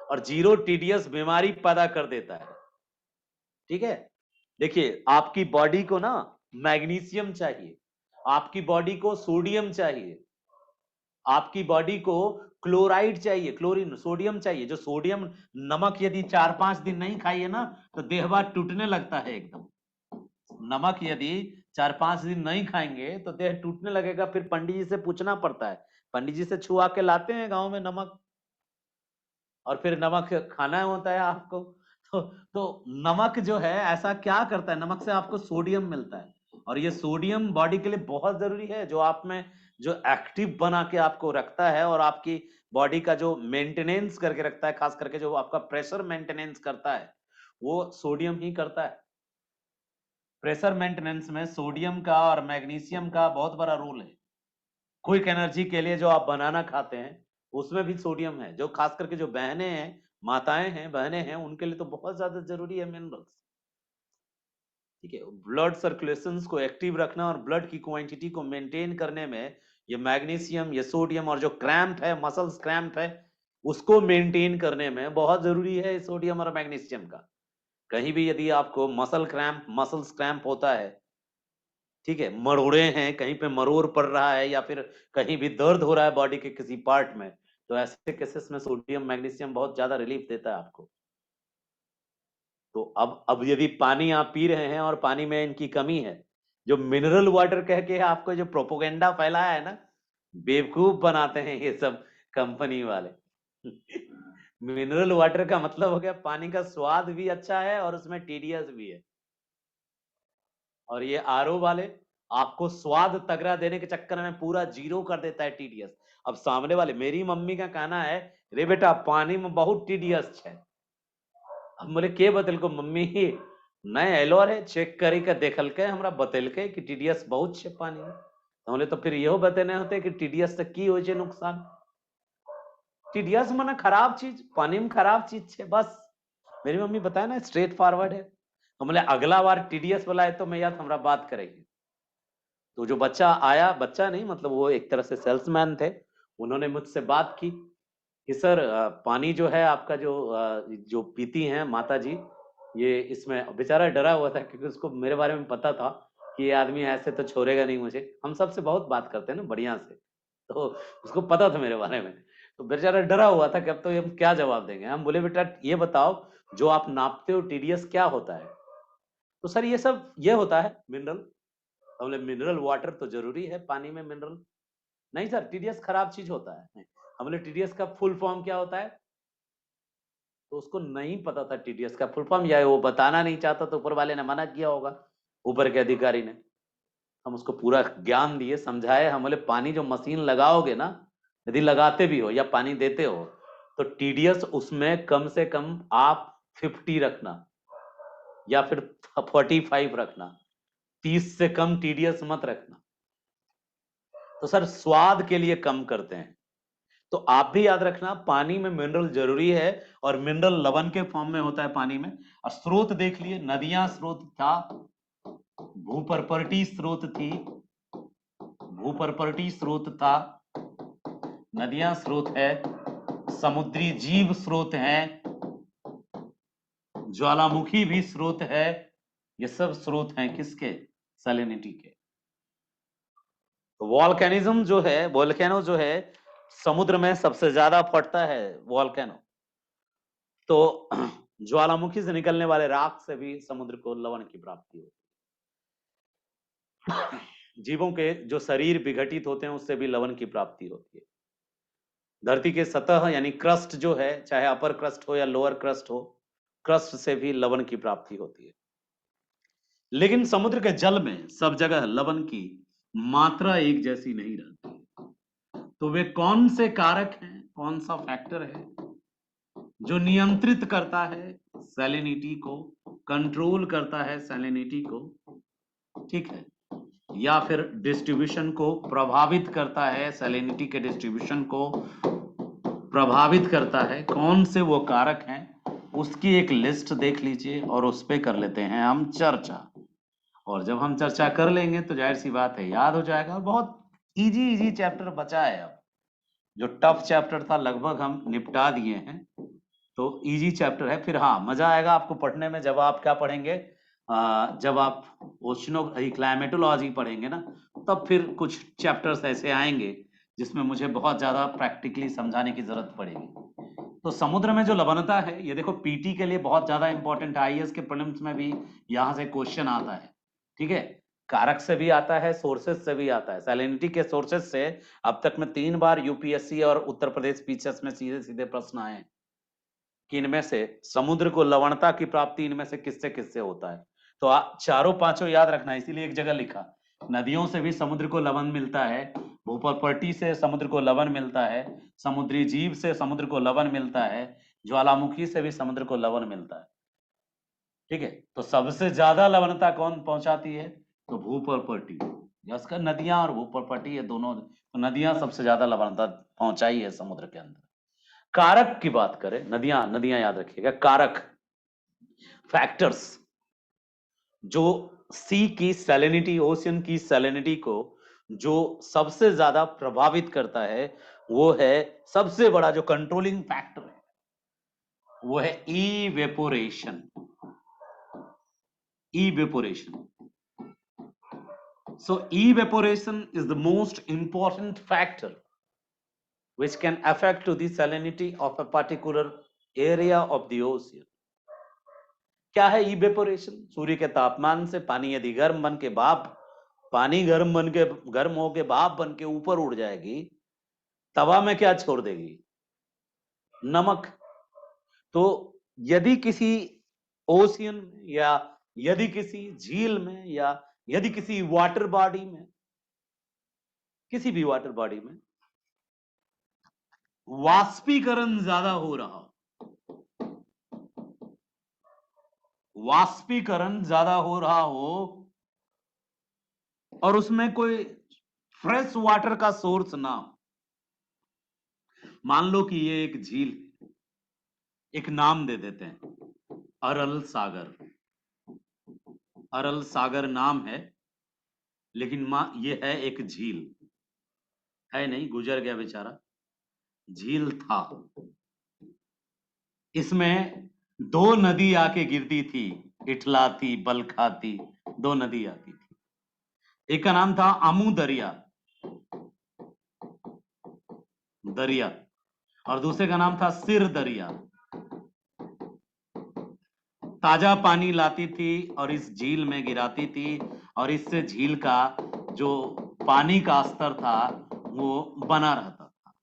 और जीरो टीडीएस बीमारी पैदा कर देता है। ठीक है, देखिए आपकी बॉडी को ना मैग्नीशियम चाहिए, आपकी बॉडी को सोडियम चाहिए, आपकी बॉडी को क्लोराइड चाहिए, क्लोरीन, सोडियम चाहिए। जो सोडियम नमक यदि 4-5 दिन नहीं खाइए ना तो देहवा टूटने लगता है एकदम। नमक यदि 4-5 दिन नहीं खाएंगे तो देह टूटने लगेगा। फिर पंडित जी से पूछना पड़ता है, पंडित जी से छुआ के लाते हैं गांव में नमक, और फिर नमक खाना होता है आपको। तो नमक जो है ऐसा क्या करता है, नमक से आपको सोडियम मिलता है, और ये सोडियम बॉडी के लिए बहुत जरूरी है, जो आप में जो एक्टिव बना के आपको रखता है और आपकी बॉडी का जो मेंटेनेंस करके रखता है, खास करके जो आपका प्रेशर मेंटेनेंस करता है वो सोडियम ही करता है। प्रेशर मेंटेनेंस में सोडियम का और मैग्नीशियम का बहुत बड़ा रोल है। क्विक एनर्जी के लिए जो आप बनाना खाते हैं उसमें भी सोडियम है, जो खास करके जो बहनें हैं, माताएं हैं, बहनें हैं, उनके लिए तो बहुत ज्यादा जरूरी है मिनरल्स। ठीक है, ब्लड सर्कुलेशन को एक्टिव रखना और ब्लड की क्वांटिटी को मेंटेन करने में ये मैग्नीशियम, ये सोडियम, और जो क्रैम्प है, मसल्स क्रैम्प है, उसको मेंटेन करने में बहुत जरूरी है सोडियम और मैग्नीशियम का। कहीं भी यदि आपको मसल क्रैम्प, मसल्स क्रैम्प होता है, ठीक है, मरोड़े हैं, कहीं पे मरोड़ पड़ रहा है, या फिर कहीं भी दर्द हो रहा है बॉडी के किसी पार्ट में, तो ऐसे केसेस में सोडियम मैग्नीशियम बहुत ज्यादा रिलीफ देता है आपको। तो अब यदि पानी आप पी रहे हैं और पानी में इनकी कमी है, जो मिनरल वाटर कह के आपको जो प्रोपोगेंडा फैलाया है ना, बेवकूफ बनाते हैं ये सब कंपनी वाले। मिनरल वाटर का मतलब हो गया पानी का स्वाद भी अच्छा है और उसमें टीडीएस भी है। और ये आरओ वाले आपको स्वाद तगड़ा देने के चक्कर में पूरा जीरो कर देता है टीडीएस। अब सामने वाले, मेरी मम्मी का कहना है, रे बेटा पानी में बहुत टीडीएस है। हम बोले के बतल को मम्मी ही नहीं एलोर है, चेक करी का देखल के हमरा बतल के कि टीडीएस बहुत छे पानी में। तो बोले तो फिर यहो बतेने होते कि टीडीएस से की होय छे नुकसान। टीडीएस माने खराब चीज, पानी में खराब चीज छे बस। मेरी मम्मी बताया ना, स्ट्रेट फॉरवर्ड है। हम बोले अगला बार टीडीएस वाला है तो मैं याद हमरा बात करेगी। तो जो बच्चा आया, बच्चा नहीं मतलब वो एक तरह से सेल्समैन थे, उन्होंने मुझसे बात की कि सर पानी जो है आपका जो पीती हैं माता जी, ये इसमें बेचारा डरा हुआ था क्योंकि उसको मेरे बारे में पता था कि ये आदमी ऐसे तो छोड़ेगा नहीं मुझे। हम सबसे बहुत बात करते हैं ना बढ़िया से, तो उसको पता था मेरे बारे में। तो बेचारा डरा हुआ था कि अब तो हम क्या जवाब देंगे। हम बोले बेटा ये बताओ, जो आप नापते हो टीडीएस क्या होता है? तो सर ये सब ये होता है मिनरल। हमने मिनरल वाटर तो जरूरी है पानी में मिनरल। नहीं सर टीडीएस खराब चीज होता है। हमने टीडीएस का फुल फॉर्म क्या होता है? तो उसको नहीं पता था टीडीएस का फुल फॉर्म, या वो बताना नहीं चाहता तो ऊपर वाले ने मना किया होगा, ऊपर के अधिकारी ने। हम उसको पूरा ज्ञान दिए, समझाए। हम बोले पानी जो मशीन लगाओगे ना, यदि लगाते भी हो या पानी देते हो, तो टीडीएस उसमें कम से कम आप 50 रखना या फिर 45 रखना, 30 से कम टीडीएस मत रखना। तो सर स्वाद के लिए कम करते हैं। तो आप भी याद रखना पानी में मिनरल जरूरी है, और मिनरल लवण के फॉर्म में होता है पानी में। और स्रोत देख लिए, नदियां स्रोत था, भूपर्परटी स्रोत थी, भूपर्परटी स्रोत था, नदियां स्रोत है, समुद्री जीव स्रोत है, ज्वालामुखी भी स्रोत है। ये सब स्रोत हैं किसके? सैलिनिटी के। वॉल्केनिज्म जो है, वॉल्केनो जो है, समुद्र में सबसे ज्यादा फटता है वॉल्केनो। तो ज्वालामुखी से निकलने वाले राख से भी समुद्र को लवण की प्राप्ति होती है। जीवों के जो शरीर विघटित होते हैं उससे भी लवण की प्राप्ति होती है। धरती के सतह यानी क्रस्ट जो है, चाहे अपर क्रस्ट हो या लोअर क्रस्ट हो, क्रस्ट से भी लवण की प्राप्ति होती है। लेकिन समुद्र के जल में सब जगह लवण की मात्रा एक जैसी नहीं रहती। तो वे कौन से कारक हैं, कौन सा फैक्टर है जो नियंत्रित करता है सैलिनिटी को, कंट्रोल करता है सैलिनिटी को? ठीक है, या फिर डिस्ट्रीब्यूशन को प्रभावित करता है, सैलिनिटी के डिस्ट्रीब्यूशन को प्रभावित करता है, कौन से वो कारक हैं, उसकी एक लिस्ट देख लीजिए और उस पे कर लेते हैं हम चर्चा। और जब हम चर्चा कर लेंगे तो जाहिर सी बात है याद हो जाएगा। बहुत इजी इजी चैप्टर बचा है, अब जो टफ चैप्टर था लगभग हम निपटा दिए हैं, तो इजी चैप्टर है। फिर हाँ, मजा आएगा आपको पढ़ने में जब आप क्या पढ़ेंगे, जब आप क्लाइमेटोलॉजी पढ़ेंगे ना, तब फिर कुछ चैप्टर्स ऐसे आएंगे जिसमें मुझे बहुत ज्यादा प्रैक्टिकली समझाने की जरूरत पड़ेगी। तो समुद्र में जो लवणता है, ये देखो पीटी के लिए बहुत ज्यादा इंपॉर्टेंट है, आईएएस के प्रीलिम्स में भी यहाँ से क्वेश्चन आता है। ठीक है, कारक से भी आता है, सोर्सेज से भी आता है। सैलिनिटी के सोर्सेज से अब तक में 3 बार यूपीएससी और उत्तर प्रदेश पीसीएस में सीधे सीधे प्रश्न आए हैं कि इनमें से समुद्र को लवणता की प्राप्ति इनमें से किससे किससे होता है। तो चारों पांचों याद रखना, इसीलिए एक जगह लिखा, नदियों से भी समुद्र को लवण मिलता है, भूपर्पटी से समुद्र को लवण मिलता है, समुद्री जीव से समुद्र को लवण मिलता है, ज्वालामुखी से भी समुद्र को लवण मिलता है। ठीक है, तो सबसे ज्यादा लवणता कौन पहुंचाती है, तो भूपर्पटी। उसका नदियां और भूपर्पटी, ये दोनों, तो नदियां सबसे ज्यादा लवणता पहुंचाई है समुद्र के अंदर। कारक की बात करें, नदियां नदियां याद रखिएगा, कारक फैक्टर्स जो सी की सैलिनिटी, ओशियन की सैलिनिटी को जो सबसे ज्यादा प्रभावित करता है, वो है सबसे बड़ा जो कंट्रोलिंग फैक्टर है, वो है evaporation. Evaporation. So evaporation is the most important factor which can affect to the salinity of a particular area of the ocean. क्या है इवेपोरेशन? सूर्य के तापमान से पानी यदि गर्म बन के भाप, पानी गर्म हो के भाप बन के ऊपर उड़ जाएगी, तवा में क्या छोड़ देगी? नमक। तो यदि किसी ओशियन में, या यदि किसी झील में, या यदि किसी वाटर बॉडी में, किसी भी वाटर बॉडी में वाष्पीकरण ज्यादा हो रहा हो, वाष्पीकरण ज्यादा हो रहा हो और उसमें कोई फ्रेश वाटर का सोर्स ना हो, मान लो कि ये एक झील है, एक नाम दे देते हैं अरल सागर। अरल सागर नाम है, लेकिन ये है एक झील, है नहीं, गुजर गया बेचारा, झील था। इसमें 2 नदी आके गिरती थी, इठलाती बलखाती, 2 नदी आती थी। एक का नाम था आमू दरिया, दरिया, और दूसरे का नाम था सिर दरिया। ताजा पानी लाती थी और इस झील में गिराती थी, और इससे झील का जो पानी का स्तर था वो बना रहता था।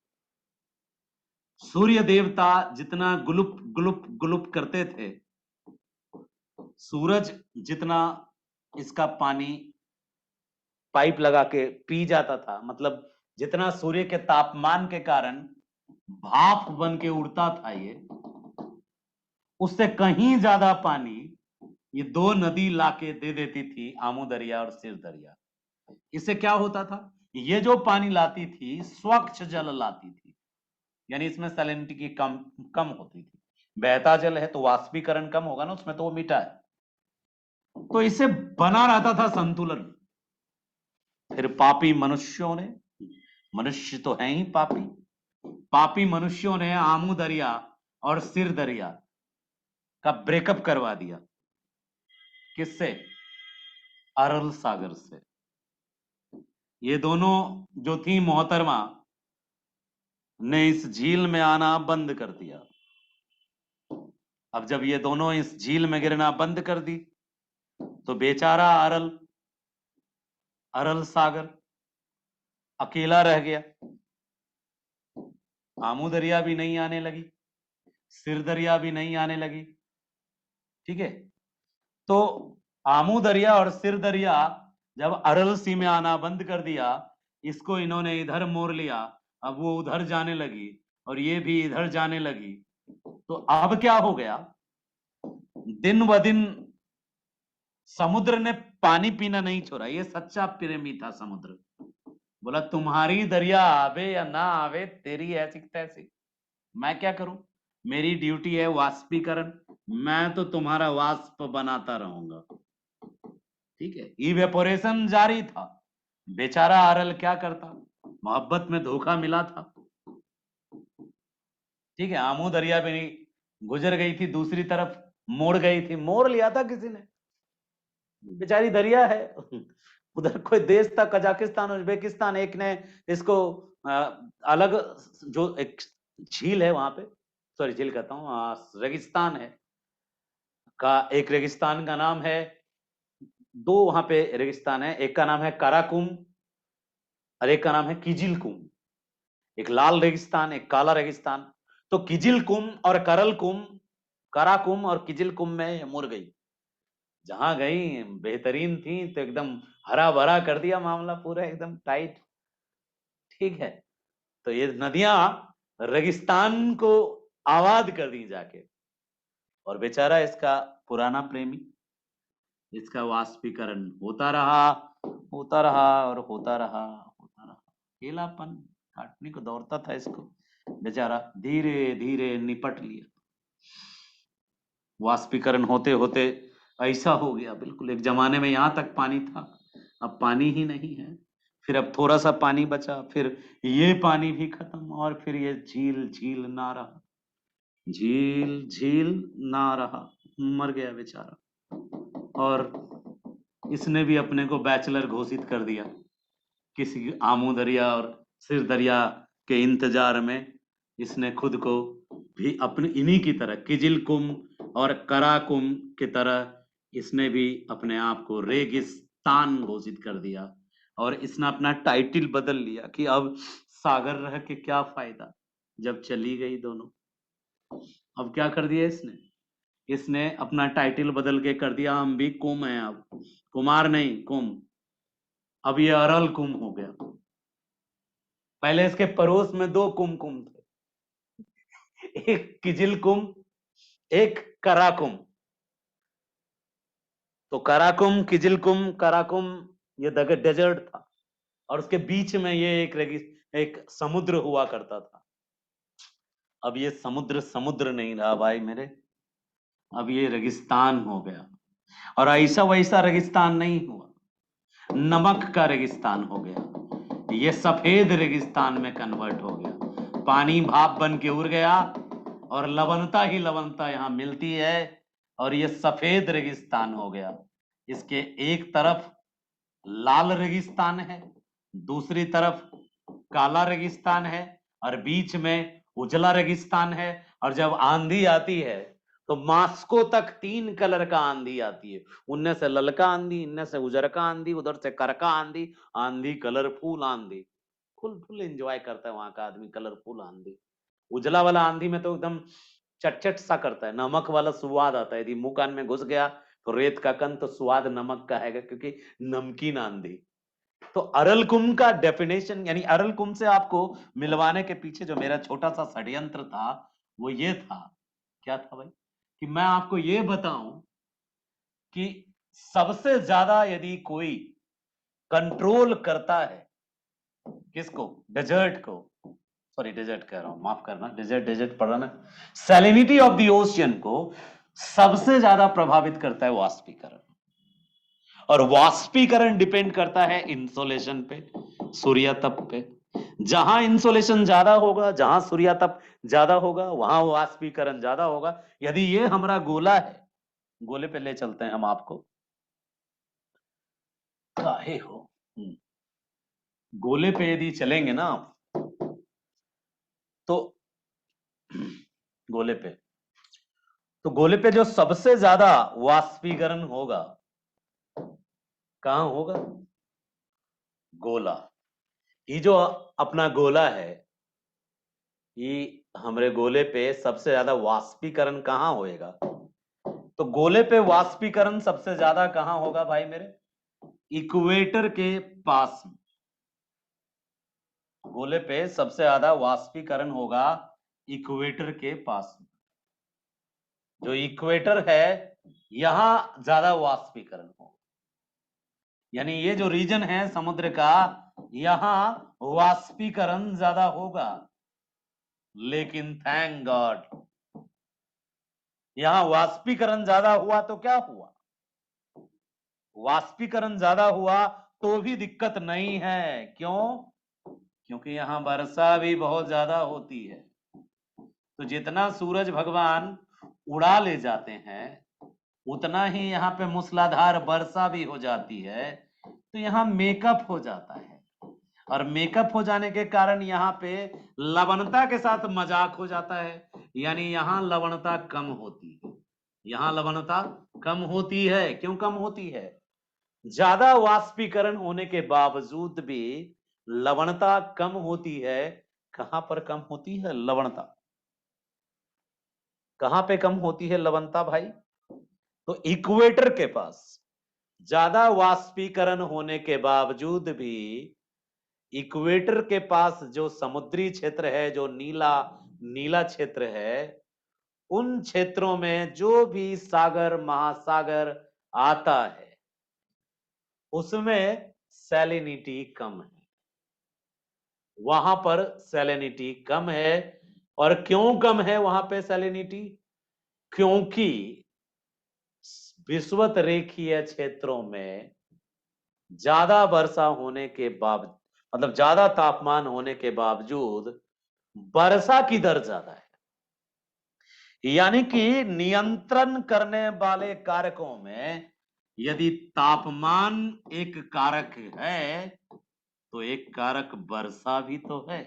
सूर्य देवता जितना गुलुप गुलुप गुलुप करते थे, सूरज जितना इसका पानी पाइप लगा के पी जाता था, मतलब जितना सूर्य के तापमान के कारण भाप बन के उड़ता था ये, उससे कहीं ज्यादा पानी ये 2 नदी लाके दे देती थी, आमू दरिया और सिर दरिया। इससे क्या होता था, ये जो पानी लाती थी स्वच्छ जल लाती थी, यानी इसमें सैलिनिटी की कम कम होती थी। बहता जल है तो वाष्पीकरण कम होगा ना उसमें, तो वो मीठा है, तो इससे बना रहता था संतुलन। फिर पापी मनुष्यों ने, मनुष्य तो है ही पापी, पापी मनुष्यों ने आमू दरिया और सिर दरिया का ब्रेकअप करवा दिया। किससे? अरल सागर से। ये दोनों जो थी मोहतरमा ने इस झील में आना बंद कर दिया। अब जब ये दोनों इस झील में गिरना बंद कर दी, तो बेचारा अरल, अरल सागर अकेला रह गया। आमू दरिया भी नहीं आने लगी, सिर दरिया भी नहीं आने लगी। ठीक है, तो आमू दरिया और सिर दरिया जब अरल सी में आना बंद कर दिया, इसको इन्होंने इधर मोड़ लिया, अब वो उधर जाने लगी और ये भी इधर जाने लगी। तो अब क्या हो गया, दिन ब दिन समुद्र ने पानी पीना नहीं छोड़ा, ये सच्चा प्रेमी था समुद्र। बोला तुम्हारी दरिया आवे या ना आवे, तेरी ऐसी तैसी, मैं क्या करूं, मेरी ड्यूटी है वाष्पीकरण, मैं तो तुम्हारा वाष्प बनाता रहूंगा। ठीक है, इवेपोरेशन जारी था। बेचारा अरल क्या करता, मोहब्बत में धोखा मिला था। ठीक है, आमू दरिया भी गुजर गई थी, दूसरी तरफ मोड़ गई थी, मोड़ लिया था किसी ने, बेचारी दरिया है। उधर कोई देश था, कजाकिस्तान, उज्बेकिस्तान, एक ने इसको अलग, जो एक झील है वहां पे, सॉरी झील कहता हूँ, रेगिस्तान है का, एक रेगिस्तान का नाम है, दो वहां पे रेगिस्तान है, एक का नाम है काराकुम और एक का नाम है किजिलकुम। एक लाल रेगिस्तान, एक काला रेगिस्तान। तो किजिलकुम और करलकुम, काराकुम और किजिलकुम में मुड़ गई। जहां गई बेहतरीन थी, तो एकदम हरा भरा कर दिया मामला, पूरा एकदम टाइट। ठीक है, तो ये नदियां रेगिस्तान को आबाद कर दी जाके, और बेचारा इसका पुराना प्रेमी, इसका वाष्पीकरण होता रहा, होता रहा और होता रहा, होता रहा। अकेलापन काटने को दौड़ता था इसको, बेचारा धीरे धीरे निपट लिया। वाष्पीकरण होते होते ऐसा हो गया, बिल्कुल एक जमाने में यहां तक पानी था, अब पानी ही नहीं है। फिर अब थोड़ा सा पानी बचा, फिर ये पानी भी खत्म, और फिर ये झील झील ना रहा, झील झील ना रहा, मर गया बेचारा। और इसने भी अपने को बैचलर घोषित कर दिया, किसी आमू दरिया और सिर दरिया के इंतजार में। इसने खुद को भी अपने इन्हीं की तरह, किजिल और कराकुम की तरह इसने भी अपने आप को रेगिस्तान घोषित कर दिया, और इसने अपना टाइटल बदल लिया कि अब सागर रह के क्या फायदा, जब चली गई दोनों। अब क्या कर दिया इसने, इसने अपना टाइटल बदल के कर दिया, हम भी कुम है, अब कुमार नहीं कुम, अब ये अरल कुम हो गया। पहले इसके पड़ोस में दो कुम थे, एक किजिल कुम, एक कराकुम। तो कराकुम, किजिल कुम, कराकुम, ये डेजर्ट था, और उसके बीच में ये एक समुद्र हुआ करता था। अब ये समुद्र समुद्र नहीं रहा भाई मेरे, अब ये रेगिस्तान हो गया। और ऐसा वैसा रेगिस्तान नहीं हुआ, नमक का रेगिस्तान हो गया, ये सफेद रेगिस्तान में कन्वर्ट हो गया। पानी भाप बन के उड़ गया, और लवणता ही लवणता यहां मिलती है, और ये सफेद रेगिस्तान हो गया। इसके एक तरफ लाल रेगिस्तान है, दूसरी तरफ काला रेगिस्तान है, और बीच में उजला रेगिस्तान है। और जब आंधी आती है तो मास्को तक 3 कलर का आंधी आती है, उनमें से ललका आंधी, इनमें से उजर का आंधी, उधर से करका आंधी, आंधी कलरफुल आंधी, फुल फुल एंजॉय करता है वहां का आदमी, कलरफुल आंधी। उजला वाला आंधी में तो एकदम चटचट सा करता है, नमक वाला स्वाद आता है, यदि मुंह कान में घुस गया तो रेत का कण, तो स्वाद नमक का है, क्योंकि नमकीन आंधी। तो अरल कुंभ का डेफिनेशन, यानी अरल कुंभ से आपको मिलवाने के पीछे जो मेरा छोटा सा षड्यंत्र था, वो ये था, क्या था भाई, कि मैं आपको ये बताऊं कि सबसे ज्यादा यदि कोई कंट्रोल करता है, किसको, डेजर्ट को, सॉरी डेजर्ट कह रहा हूं, माफ करना, डेजर्ट डेजर्ट पढ़ा ना, सैलिनिटी ऑफ द ओशियन को सबसे ज्यादा प्रभावित करता है वाष्पीकरण। और वाष्पीकरण डिपेंड करता है इंसोलेशन पे, सूर्यतप पे। जहां इंसोलेशन ज्यादा होगा, जहां सूर्यतप ज्यादा होगा, वहां वाष्पीकरण ज्यादा होगा। यदि ये हमारा गोला है, गोले पे ले चलते हैं हम आपको, काहे हो, गोले पे यदि चलेंगे ना आप, तो गोले पे, तो गोले पे जो सबसे ज्यादा वाष्पीकरण होगा, कहां होगा, गोला। ये जो अपना गोला है, ये हमारे गोले पे सबसे ज्यादा वाष्पीकरण कहां होएगा, तो गोले पे वाष्पीकरण सबसे ज्यादा कहां होगा भाई मेरे, इक्वेटर के पास में। गोले पे सबसे ज्यादा वाष्पीकरण होगा इक्वेटर के पास में। जो इक्वेटर है यहां ज्यादा वाष्पीकरण हो, यानी ये जो रीजन है समुद्र का यहां वाष्पीकरण ज्यादा होगा। लेकिन थैंक गॉड यहां वाष्पीकरण ज्यादा हुआ तो क्या हुआ, वाष्पीकरण ज्यादा हुआ तो भी दिक्कत नहीं है। क्यों? क्योंकि यहां वर्षा भी बहुत ज्यादा होती है। तो जितना सूरज भगवान उड़ा ले जाते हैं उतना ही यहाँ पे मूसलाधार वर्षा भी हो जाती है। तो यहाँ मेकअप हो जाता है, और मेकअप हो जाने के कारण यहाँ पे लवणता के साथ मजाक हो जाता है, यानी यहाँ लवणता कम होती है। यहाँ लवणता कम होती है। क्यों कम होती है? ज्यादा वाष्पीकरण होने के बावजूद भी लवणता कम होती है। कहां पर कम होती है लवणता? कहां पे कम होती है लवणता भाई? तो इक्वेटर के पास ज्यादा वाष्पीकरण होने के बावजूद भी इक्वेटर के पास जो समुद्री क्षेत्र है, जो नीला नीला क्षेत्र है, उन क्षेत्रों में जो भी सागर महासागर आता है उसमें सैलिनिटी कम है। वहां पर सैलिनिटी कम है। और क्यों कम है वहां पे सैलिनिटी? क्योंकि विषुवत रेखीय क्षेत्रों में ज्यादा वर्षा होने के बावजूद, मतलब ज्यादा तापमान होने के बावजूद वर्षा की दर ज्यादा है। यानी कि नियंत्रण करने वाले कारकों में यदि तापमान एक कारक है तो एक कारक वर्षा भी तो है।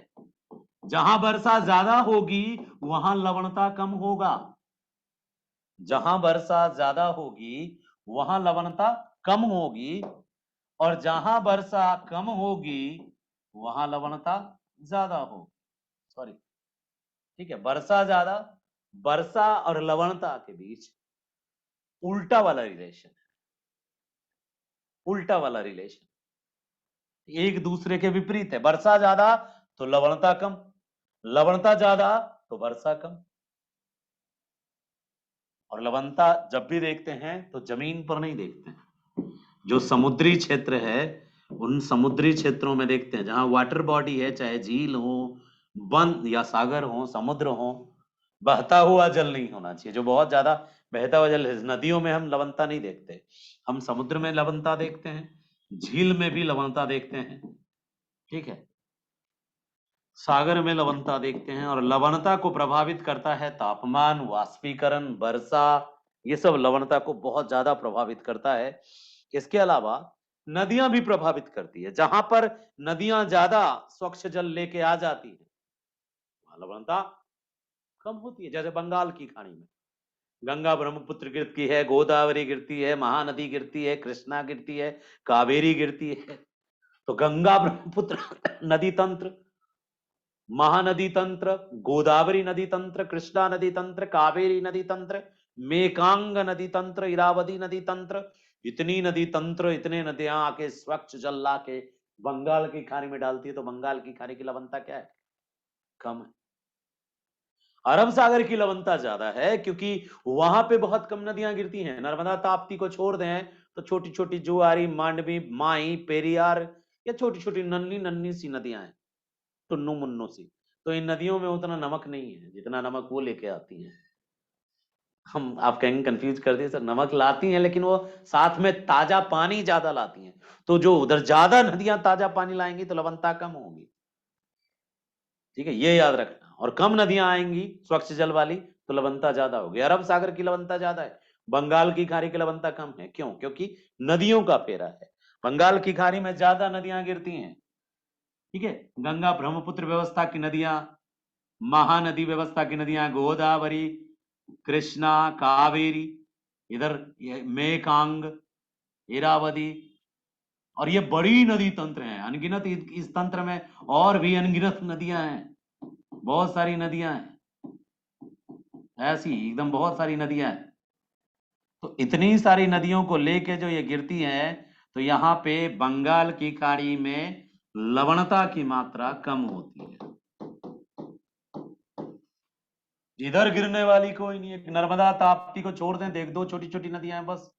जहां वर्षा ज्यादा होगी वहां लवणता कम होगा। जहां वर्षा ज्यादा होगी वहां लवणता कम होगी, और जहां वर्षा कम होगी वहां लवणता ज्यादा होगी। सॉरी, ठीक है, वर्षा और लवणता के बीच उल्टा वाला रिलेशन है। उल्टा वाला रिलेशन एक दूसरे के विपरीत है। वर्षा ज्यादा तो लवणता कम, लवणता ज्यादा तो वर्षा कम। और लवणता जब भी देखते हैं तो जमीन पर नहीं देखते हैं, जो समुद्री क्षेत्र है उन समुद्री क्षेत्रों में देखते हैं। जहां वाटर बॉडी है, चाहे झील हो, वन या सागर हो, समुद्र हो, बहता हुआ जल नहीं होना चाहिए। जो बहुत ज्यादा बहता हुआ जल है, नदियों में हम लवणता नहीं देखते, हम समुद्र में लवणता देखते हैं, झील में भी लवणता देखते हैं, ठीक है, सागर में लवणता देखते हैं। और लवणता को प्रभावित करता है तापमान, वाष्पीकरण, वर्षा, ये सब लवणता को बहुत ज्यादा प्रभावित करता है। इसके अलावा नदियां भी प्रभावित करती है। जहां पर नदियां ज्यादा स्वच्छ जल लेके आ जाती है वहां लवणता कम होती है। जैसे बंगाल की खाड़ी में गंगा ब्रह्मपुत्र गिरती है, गोदावरी गिरती है, महानदी गिरती है, कृष्णा गिरती है, कावेरी गिरती है। तो गंगा ब्रह्मपुत्र नदी तंत्र, महानदी तंत्र, गोदावरी नदी तंत्र, कृष्णा नदी तंत्र, कावेरी नदी तंत्र, मेकांग नदी तंत्र, इरावदी नदी तंत्र, इतनी नदी तंत्र, इतने नदियां आके स्वच्छ जल ला के बंगाल की खाड़ी में डालती है। तो बंगाल की खाड़ी की लवणता क्या है? कम है। अरब सागर की लवणता ज्यादा है क्योंकि वहां पे बहुत कम नदियां गिरती हैं। नर्मदा ताप्ती को छोड़ दें तो छोटी छोटी जुआरी, मांडवी, माई, पेरियार, या छोटी छोटी नन्ही नन्ही सी नदियां हैं, टुन्नू मुन्नू सी। तो इन नदियों में उतना नमक नहीं है जितना नमक वो लेके आती हैं। हम आप कहेंगे कंफ्यूज कर दिए सर, नमक लाती हैं लेकिन वो साथ में ताजा पानी ज्यादा लाती हैं। तो जो उधर ज्यादा नदियां ताजा पानी लाएंगी तो लवणता कम होगी, ठीक है, ये याद रखना। और कम नदियां आएंगी स्वच्छ जल वाली तो लवणता ज्यादा होगी। अरब सागर की लवणता ज्यादा है, बंगाल की खाड़ी की लवणता कम है। क्यों? क्योंकि नदियों का फेरा है। बंगाल की खाड़ी में ज्यादा नदियां गिरती हैं, ठीक है, गंगा ब्रह्मपुत्र व्यवस्था की नदियां, महानदी व्यवस्था की नदियां, गोदावरी, कृष्णा, कावेरी, इधर मेकांग, इरावदी, और ये बड़ी नदी तंत्र है अनगिनत। इस तंत्र में और भी अनगिनत नदियां हैं, बहुत सारी नदियां हैं, ऐसी एकदम बहुत सारी नदियां हैं। तो इतनी सारी नदियों को लेके जो ये गिरती हैं तो यहाँ पे बंगाल की खाड़ी में लवणता की मात्रा कम होती है। इधर गिरने वाली कोई नहीं है, नर्मदा ताप्ती को छोड़ दें, देख दो छोटी छोटी नदियां हैं बस।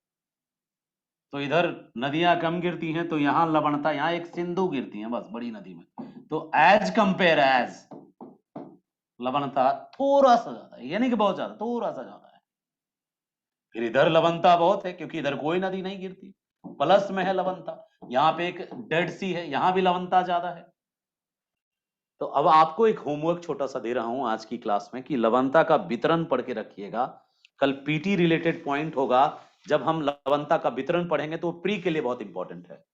तो इधर नदियां कम गिरती हैं, तो यहाँ लवणता, यहाँ एक सिंधु गिरती है बस बड़ी नदी में। तो एज कंपेयर एज लवणता थोड़ा सा ज्यादा है, यानी कि बहुत ज्यादा, थोड़ा सा ज्यादा है। फिर इधर लवणता बहुत है क्योंकि इधर कोई नदी नहीं गिरती, प्लस में है लवणता। यहाँ पे एक डेड सी है, यहाँ भी लवणता ज्यादा है। तो अब आपको एक होमवर्क छोटा सा दे रहा हूं आज की क्लास में कि लवणता का वितरण पढ़ के रखिएगा। कल पीटी रिलेटेड पॉइंट होगा, जब हम लवणता का वितरण पढ़ेंगे तो प्री के लिए बहुत इंपॉर्टेंट है।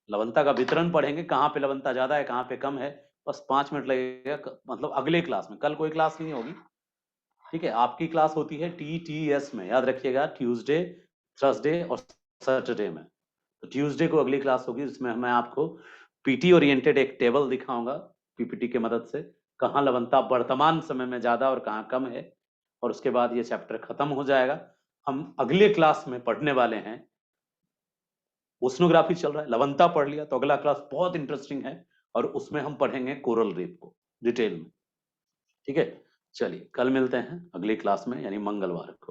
लवणता का वितरण पढ़ेंगे, कहाँ पे लवणता ज्यादा है कहाँ पे कम है। बस 5 मिनट लगेगा, मतलब अगले क्लास में, कल कोई क्लास नहीं होगी। ठीक है, आपकी क्लास होती है TTS में, याद रखिएगा, ट्यूसडे, थर्सडे और सैटरडे में। तो ट्यूसडे को अगली क्लास होगी, जिसमें मैं आपको पीटी ओरिएंटेड एक टेबल दिखाऊंगा पीपीटी के मदद से, कहाँ लवणता वर्तमान समय में ज्यादा और कहाँ कम है। और उसके बाद ये चैप्टर खत्म हो जाएगा। हम अगले क्लास में पढ़ने वाले हैं, ओशनोग्राफी चल रहा है, लवणता पढ़ लिया, तो अगला क्लास बहुत इंटरेस्टिंग है और उसमें हम पढ़ेंगे कोरल रीफ को डिटेल में। ठीक है, चलिए कल मिलते हैं अगली क्लास में, यानी मंगलवार को।